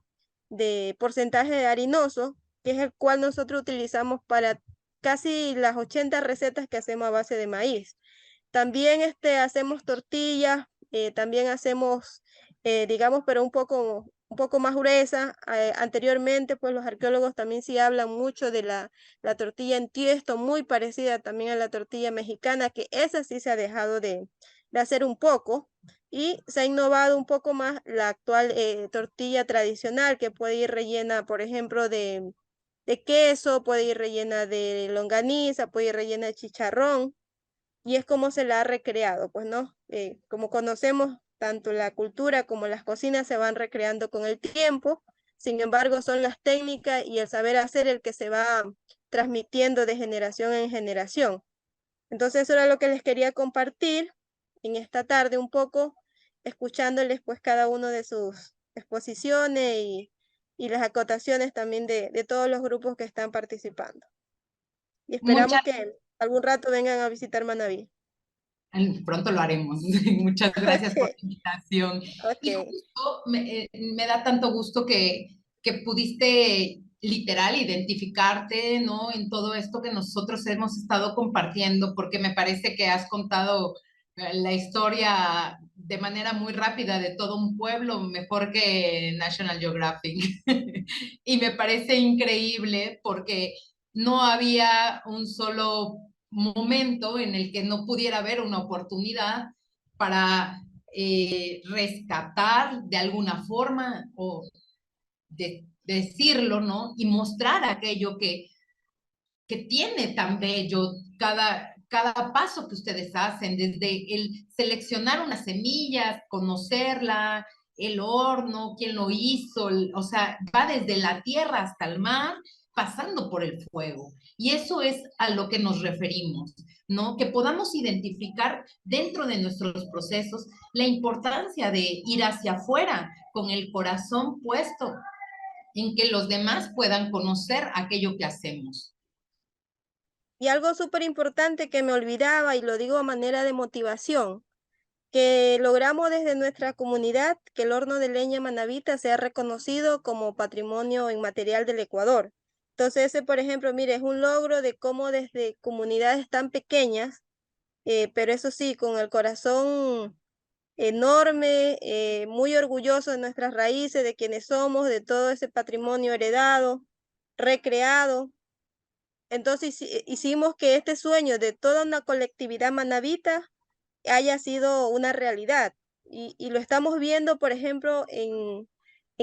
porcentaje de harinoso, que es el cual nosotros utilizamos para casi las 80 recetas que hacemos a base de maíz. También hacemos tortillas, también hacemos, digamos, pero un poco más gruesa. Anteriormente, pues los arqueólogos también sí hablan mucho de la tortilla en tiesto, muy parecida también a la tortilla mexicana, que esa sí se ha dejado de hacer un poco. Y se ha innovado un poco más la actual tortilla tradicional, que puede ir rellena, por ejemplo, de queso, puede ir rellena de longaniza, puede ir rellena de chicharrón, y es como se la ha recreado, pues, ¿no? Como conocemos, tanto la cultura como las cocinas se van recreando con el tiempo, sin embargo, son las técnicas y el saber hacer el que se va transmitiendo de generación en generación. Entonces, eso era lo que les quería compartir en esta tarde un poco, escuchándoles pues cada uno de sus exposiciones y las acotaciones también de todos los grupos que están participando. Y esperamos Muchas, que algún rato vengan a visitar Manabí. pronto lo haremos. Muchas gracias por Ok, la invitación. Y ok. justo me da tanto gusto que pudiste literal identificarte, ¿no? En todo esto que nosotros hemos estado compartiendo, porque me parece que has contado la historia de manera muy rápida de todo un pueblo, mejor que National Geographic. Y me parece increíble porque no había un solo momento en el que no pudiera haber una oportunidad para rescatar de alguna forma o decirlo, ¿no? Y mostrar aquello que tiene tan bello cada paso que ustedes hacen, desde el seleccionar unas semillas, conocerla, el horno, quién lo hizo, o sea, va desde la tierra hasta el mar, pasando por el fuego. Y eso es a lo que nos referimos, ¿no? Que podamos identificar dentro de nuestros procesos la importancia de ir hacia afuera con el corazón puesto en que los demás puedan conocer aquello que hacemos. Y algo súper importante que me olvidaba y lo digo a manera de motivación, que logramos desde nuestra comunidad que el horno de leña Manabita sea reconocido como patrimonio inmaterial del Ecuador. Entonces ese, por ejemplo, mire, es un logro de cómo desde comunidades tan pequeñas, pero eso sí, con el corazón enorme, muy orgulloso de nuestras raíces, de quienes somos, de todo ese patrimonio heredado, recreado. Entonces hicimos que este sueño de toda una colectividad manabita haya sido una realidad. Y lo estamos viendo, por ejemplo, en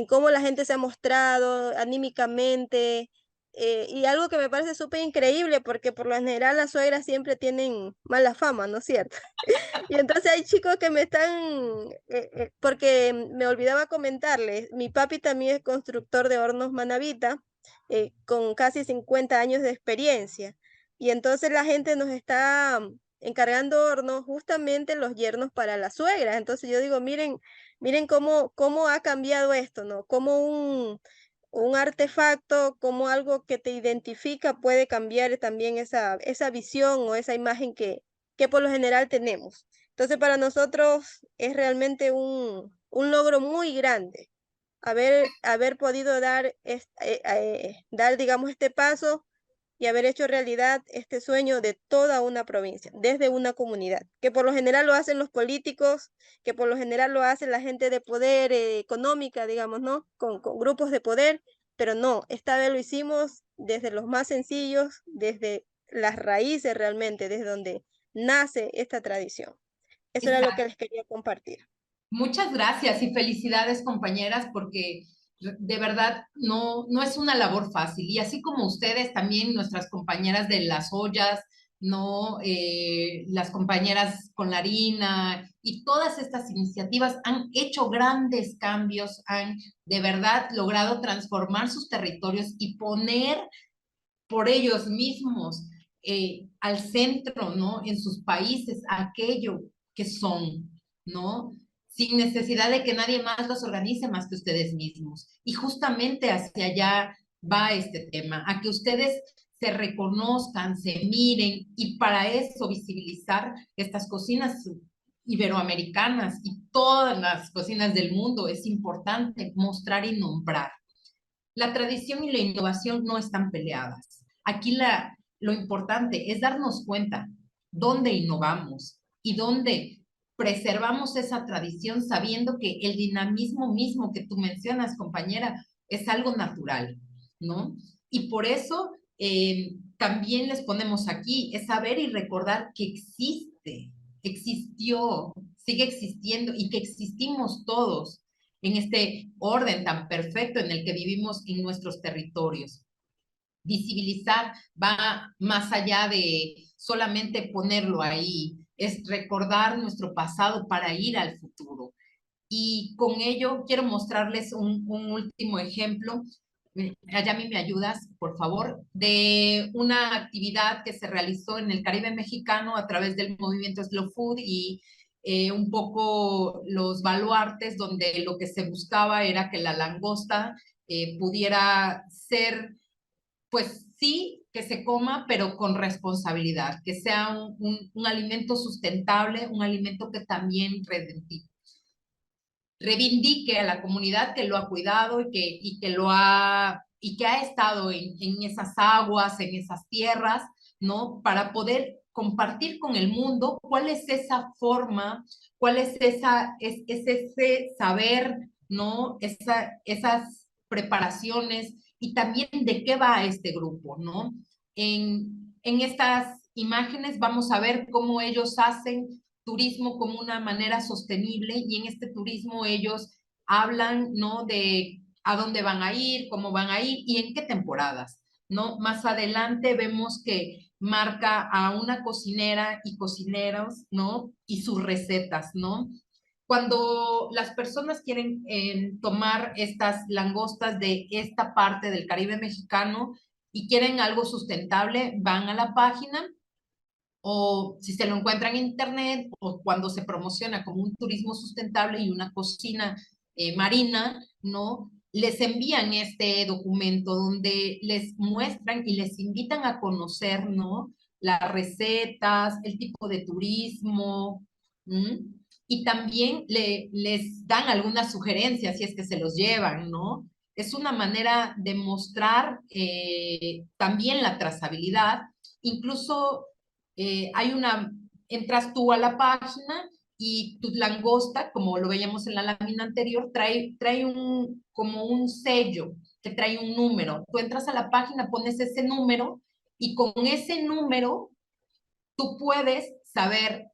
cómo la gente se ha mostrado anímicamente. Y algo que me parece súper increíble, porque por lo general las suegras siempre tienen mala fama, ¿no es cierto? Y entonces hay chicos que me están, porque me olvidaba comentarles, mi papi también es constructor de hornos Manavita, con casi 50 años de experiencia. Y entonces la gente nos está encargando hornos, justamente los yernos para las suegras. Entonces yo digo, miren cómo ha cambiado esto, ¿no? Como un artefacto, como algo que te identifica puede cambiar también esa visión o esa imagen que por lo general tenemos. Entonces, para nosotros es realmente un logro muy grande haber podido dar, digamos, este paso y haber hecho realidad este sueño de toda una provincia, desde una comunidad, que por lo general lo hacen los políticos, que por lo general lo hace la gente de poder económica, digamos, ¿no? Con grupos de poder, pero no, esta vez lo hicimos desde los más sencillos, desde las raíces realmente, desde donde nace esta tradición. Eso era lo que les quería compartir. Muchas gracias y felicidades, compañeras, porque de verdad no es una labor fácil. Y así como ustedes, también nuestras compañeras de las ollas, ¿no? Las compañeras con la harina y todas estas iniciativas han hecho grandes cambios, han de verdad logrado transformar sus territorios y poner por ellos mismos al centro, ¿no? En sus países, aquello que son, ¿no? Sin necesidad de que nadie más los organice más que ustedes mismos. Y justamente hacia allá va este tema, a que ustedes se reconozcan, se miren, y para eso visibilizar estas cocinas iberoamericanas y todas las cocinas del mundo es importante mostrar y nombrar. La tradición y la innovación no están peleadas. Aquí lo importante es darnos cuenta dónde innovamos y dónde preservamos esa tradición sabiendo que el dinamismo mismo que tú mencionas, compañera, es algo natural, ¿no? Y por eso también les ponemos aquí, es saber y recordar que existe, existió, sigue existiendo y que existimos todos en este orden tan perfecto en el que vivimos en nuestros territorios. Visibilizar va más allá de solamente ponerlo ahí, es recordar nuestro pasado para ir al futuro. Y con ello quiero mostrarles un último ejemplo. Ayami, ¿me ayudas, por favor? De una actividad que se realizó en el Caribe mexicano a través del movimiento Slow Food y un poco los baluartes, donde lo que se buscaba era que la langosta pudiera ser, pues sí, que se coma, pero con responsabilidad, que sea un alimento sustentable, un alimento que también reivindique a la comunidad que lo ha cuidado y que ha estado en esas aguas, en esas tierras, ¿no? Para poder compartir con el mundo cuál es esa forma, cuál es ese saber, ¿no? Esas preparaciones y también de qué va este grupo, ¿no? En estas imágenes vamos a ver cómo ellos hacen turismo como una manera sostenible y en este turismo ellos hablan, ¿no? De a dónde van a ir, cómo van a ir y en qué temporadas, ¿no? Más adelante vemos que marca a una cocinera y cocineros, ¿no? Y sus recetas, ¿no? Cuando las personas quieren tomar estas langostas de esta parte del Caribe mexicano y quieren algo sustentable, van a la página o si se lo encuentran en internet o cuando se promociona como un turismo sustentable y una cocina marina, ¿no? Les envían este documento donde les muestran y les invitan a conocer, ¿no? Las recetas, el tipo de turismo, ¿m? Y también les dan algunas sugerencias si es que se los llevan, ¿no? Es una manera de mostrar también la trazabilidad, incluso entras tú a la página y tu langosta, como lo veíamos en la lámina anterior, trae como un sello que trae un número. Tú entras a la página, pones ese número y con ese número tú puedes saber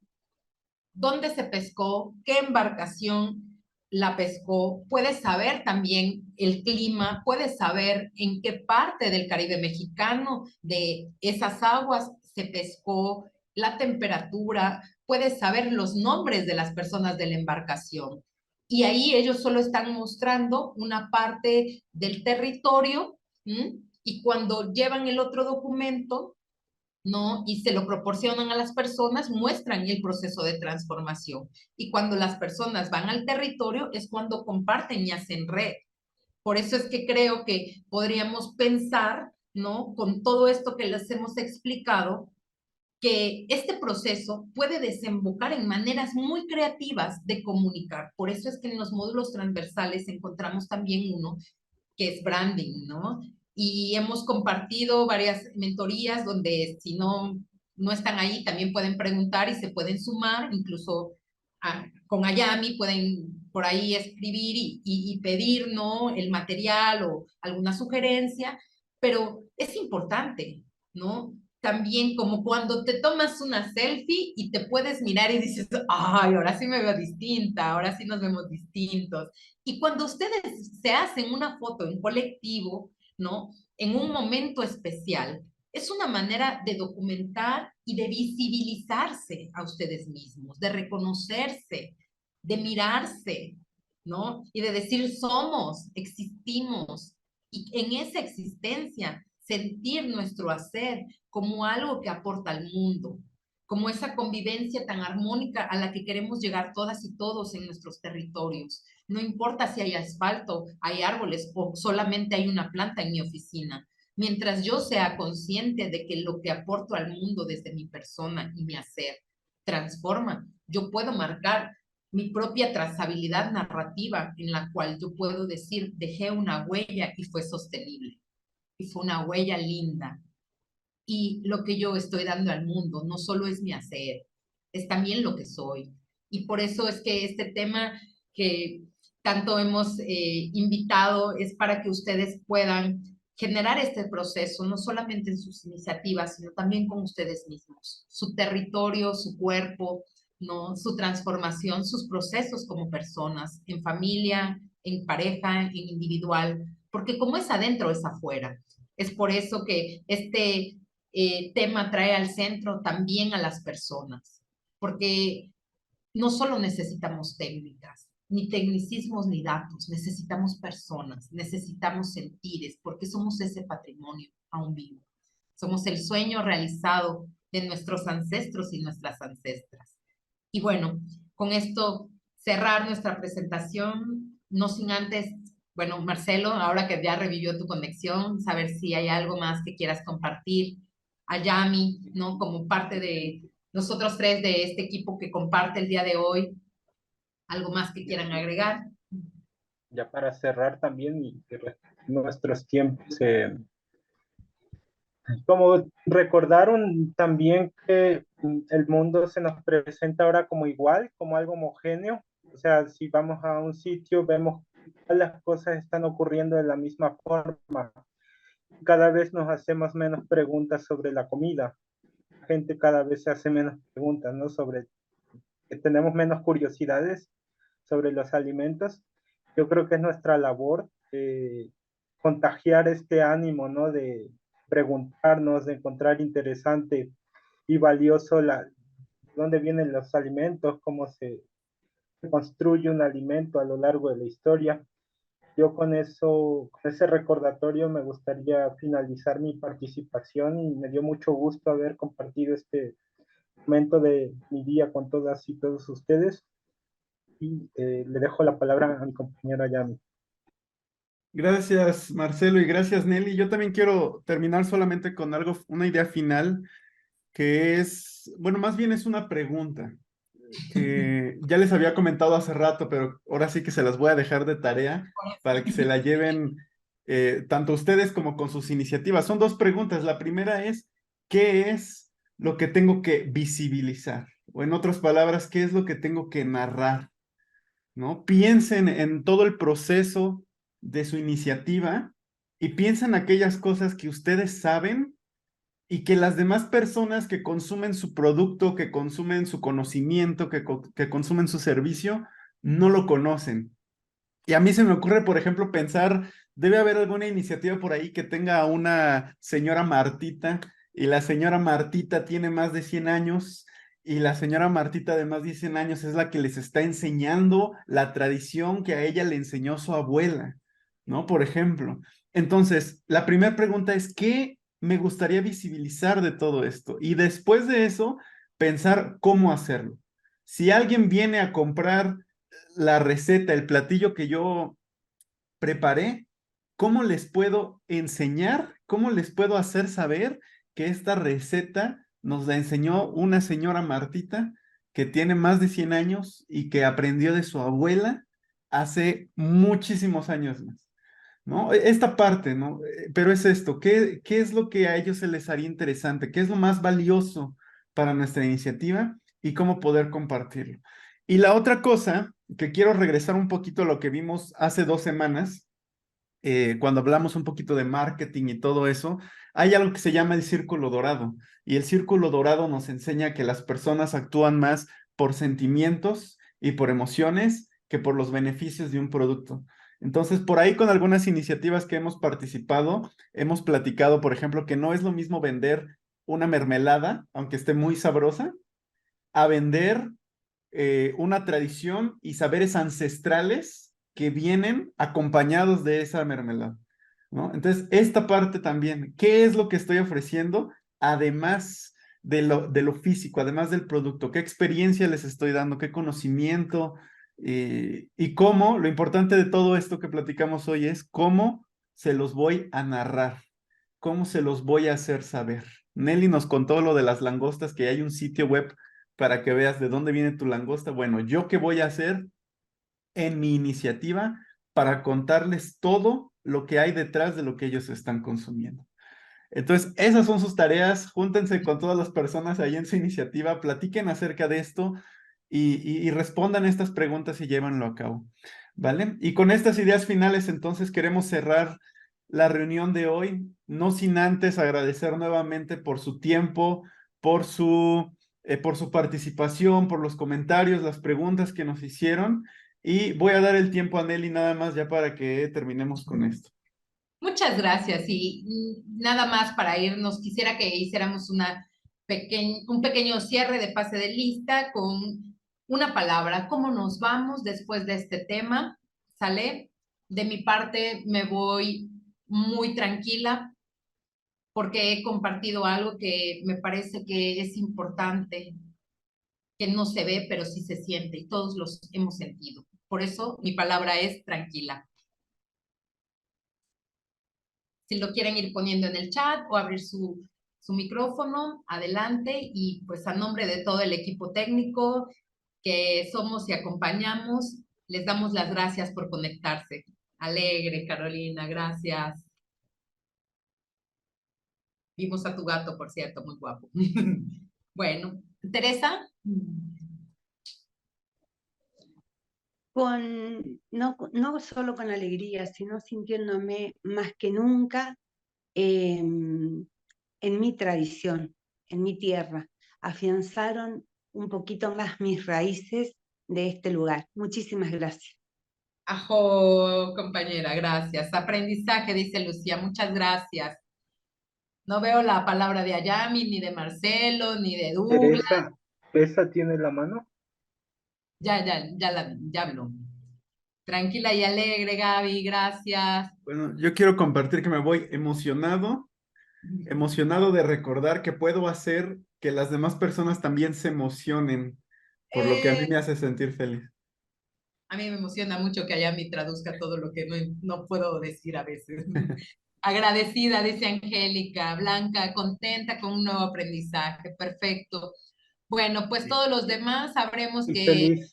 dónde se pescó, qué embarcación la pescó, puedes saber también el clima, puedes saber en qué parte del Caribe mexicano de esas aguas se pescó, la temperatura, puedes saber los nombres de las personas de la embarcación. Y ahí ellos solo están mostrando una parte del territorio, ¿m? Y cuando llevan el otro documento, ¿no? Y se lo proporcionan a las personas, muestran el proceso de transformación. Y cuando las personas van al territorio es cuando comparten y hacen red. Por eso es que creo que podríamos pensar, ¿no? Con todo esto que les hemos explicado, que este proceso puede desembocar en maneras muy creativas de comunicar. Por eso es que en los módulos transversales encontramos también uno que es branding, ¿no? Y hemos compartido varias mentorías donde si no están ahí también pueden preguntar y se pueden sumar, incluso con Ayami pueden por ahí escribir y pedir, ¿no? El material o alguna sugerencia, pero es importante, ¿no? También como cuando te tomas una selfie y te puedes mirar y dices, ay, ahora sí me veo distinta, ahora sí nos vemos distintos. Y cuando ustedes se hacen una foto en colectivo, ¿no? En un momento especial, es una manera de documentar y de visibilizarse a ustedes mismos, de reconocerse, de mirarse, ¿no? Y de decir somos, existimos, y en esa existencia sentir nuestro hacer como algo que aporta al mundo, como esa convivencia tan armónica a la que queremos llegar todas y todos en nuestros territorios. No importa si hay asfalto, hay árboles o solamente hay una planta en mi oficina. Mientras yo sea consciente de que lo que aporto al mundo desde mi persona y mi hacer transforma, yo puedo marcar mi propia trazabilidad narrativa en la cual yo puedo decir, dejé una huella y fue sostenible, y fue una huella linda. Y lo que yo estoy dando al mundo no solo es mi hacer, es también lo que soy. Y por eso es que este tema que tanto hemos invitado es para que ustedes puedan generar este proceso, no solamente en sus iniciativas, sino también con ustedes mismos, su territorio, su cuerpo, ¿no? Su transformación, sus procesos como personas, en familia, en pareja, en individual, porque como es adentro, es afuera. Es por eso que este tema trae al centro también a las personas, porque no solo necesitamos técnicas, ni tecnicismos, ni datos, necesitamos personas, necesitamos sentires, porque somos ese patrimonio aún vivo. Somos el sueño realizado de nuestros ancestros y nuestras ancestras. Y bueno, con esto cerrar nuestra presentación, no sin antes, bueno, Marcelo, ahora que ya revivió tu conexión, saber si hay algo más que quieras compartir, a Yami, ¿no? Como parte de nosotros tres de este equipo que comparte el día de hoy, algo más que quieran agregar. Ya para cerrar también y nuestros tiempos, como recordaron también que el mundo se nos presenta ahora como igual, como algo homogéneo. O sea, si vamos a un sitio, vemos que las cosas están ocurriendo de la misma forma. Cada vez nos hacemos menos preguntas sobre la comida. La gente cada vez se hace menos preguntas, ¿no? Sobre, que tenemos menos curiosidades sobre los alimentos. Yo creo que es nuestra labor contagiar este ánimo, ¿no? De preguntarnos, de encontrar interesante y valioso dónde vienen los alimentos, cómo se construye un alimento a lo largo de la historia. Yo con eso, con ese recordatorio me gustaría finalizar mi participación y me dio mucho gusto haber compartido este momento de mi día con todas y todos ustedes. Y le dejo la palabra a mi compañera Yami. Gracias, Marcelo, y gracias, Nelly. Yo también quiero terminar solamente con algo, una idea final, que es, bueno, más bien es una pregunta que ya les había comentado hace rato, pero ahora sí que se las voy a dejar de tarea para que se la lleven tanto ustedes como con sus iniciativas. Son dos preguntas. La primera es, ¿qué es lo que tengo que visibilizar? O en otras palabras, ¿qué es lo que tengo que narrar? ¿No? Piensen en todo el proceso de su iniciativa y piensen aquellas cosas que ustedes saben y que las demás personas que consumen su producto, que consumen su conocimiento, que consumen su servicio, no lo conocen. Y a mí se me ocurre, por ejemplo, pensar, debe haber alguna iniciativa por ahí que tenga a una señora Martita y la señora Martita tiene más de 100 años y la señora Martita de más de 100 años es la que les está enseñando la tradición que a ella le enseñó su abuela, ¿no? Por ejemplo. Entonces, la primera pregunta es, ¿qué me gustaría visibilizar de todo esto? Y después de eso, pensar cómo hacerlo. Si alguien viene a comprar la receta, el platillo que yo preparé, ¿cómo les puedo enseñar? ¿Cómo les puedo hacer saber que esta receta nos la enseñó una señora Martita que tiene más de 100 años y que aprendió de su abuela hace muchísimos años más? ¿No? Esta parte, ¿no? Pero es esto, ¿qué es lo que a ellos se les haría interesante? ¿Qué es lo más valioso para nuestra iniciativa y cómo poder compartirlo? Y la otra cosa, que quiero regresar un poquito a lo que vimos hace 2 semanas, cuando hablamos un poquito de marketing y todo eso, hay algo que se llama el círculo dorado. Y el círculo dorado nos enseña que las personas actúan más por sentimientos y por emociones que por los beneficios de un producto. Entonces, por ahí con algunas iniciativas que hemos participado, hemos platicado, por ejemplo, que no es lo mismo vender una mermelada, aunque esté muy sabrosa, a vender una tradición y saberes ancestrales que vienen acompañados de esa mermelada, ¿no? Entonces, esta parte también, ¿qué es lo que estoy ofreciendo además de lo físico, además del producto? ¿Qué experiencia les estoy dando? ¿Qué conocimiento? Y cómo, lo importante de todo esto que platicamos hoy es cómo se los voy a narrar, cómo se los voy a hacer saber. Nelly nos contó lo de las langostas, que hay un sitio web para que veas de dónde viene tu langosta. Bueno, ¿yo qué voy a hacer en mi iniciativa para contarles todo lo que hay detrás de lo que ellos están consumiendo? Entonces, esas son sus tareas. Júntense con todas las personas ahí en su iniciativa, platiquen acerca de esto y respondan estas preguntas y llévanlo a cabo, ¿vale? Y con estas ideas finales, entonces, queremos cerrar la reunión de hoy, no sin antes agradecer nuevamente por su tiempo, por su participación, por los comentarios, las preguntas que nos hicieron. Y voy a dar el tiempo a Nelly nada más ya para que terminemos con esto. Muchas gracias y nada más para irnos, quisiera que hiciéramos un pequeño cierre de pase de lista con una palabra. ¿Cómo nos vamos después de este tema? ¿Sale? De mi parte me voy muy tranquila porque he compartido algo que me parece que es importante, que no se ve, pero sí se siente y todos los hemos sentido. Por eso mi palabra es tranquila. Si lo quieren ir poniendo en el chat o abrir su micrófono, adelante. Y pues a nombre de todo el equipo técnico que somos y acompañamos, les damos las gracias por conectarse. Alegre, Carolina, gracias. Vimos a tu gato, por cierto, muy guapo. Bueno, Teresa. No solo con alegría, sino sintiéndome más que nunca en mi tradición, en mi tierra. Afianzaron un poquito más mis raíces de este lugar. Muchísimas gracias. Ajo, compañera, gracias. Aprendizaje, dice Lucía, muchas gracias. No veo la palabra de Ayami, ni de Marcelo, ni de Douglas. Teresa tiene la mano. Ya habló. Tranquila y alegre, Gaby, gracias. Bueno, yo quiero compartir que me voy emocionado de recordar que puedo hacer que las demás personas también se emocionen por lo que a mí me hace sentir feliz. A mí me emociona mucho que Ayami traduzca todo lo que no puedo decir a veces. Agradecida, dice Angélica. Blanca, contenta con un nuevo aprendizaje. Perfecto. Bueno, pues todos los demás sabremos Y que... feliz.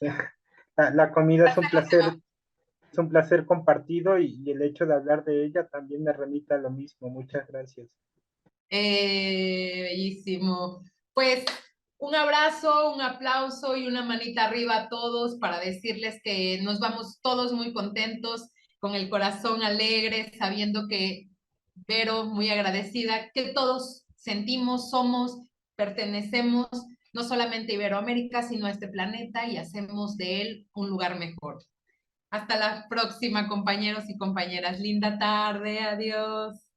La comida es un placer compartido y el hecho de hablar de ella también me remite a lo mismo. Muchas gracias. Bellísimo. Pues un abrazo, un aplauso y una manita arriba a todos para decirles que nos vamos todos muy contentos, con el corazón alegre, sabiendo que Vero, muy agradecida, que todos sentimos, somos, pertenecemos no solamente a Iberoamérica, sino a este planeta y hacemos de él un lugar mejor. Hasta la próxima, compañeros y compañeras. Linda tarde, adiós.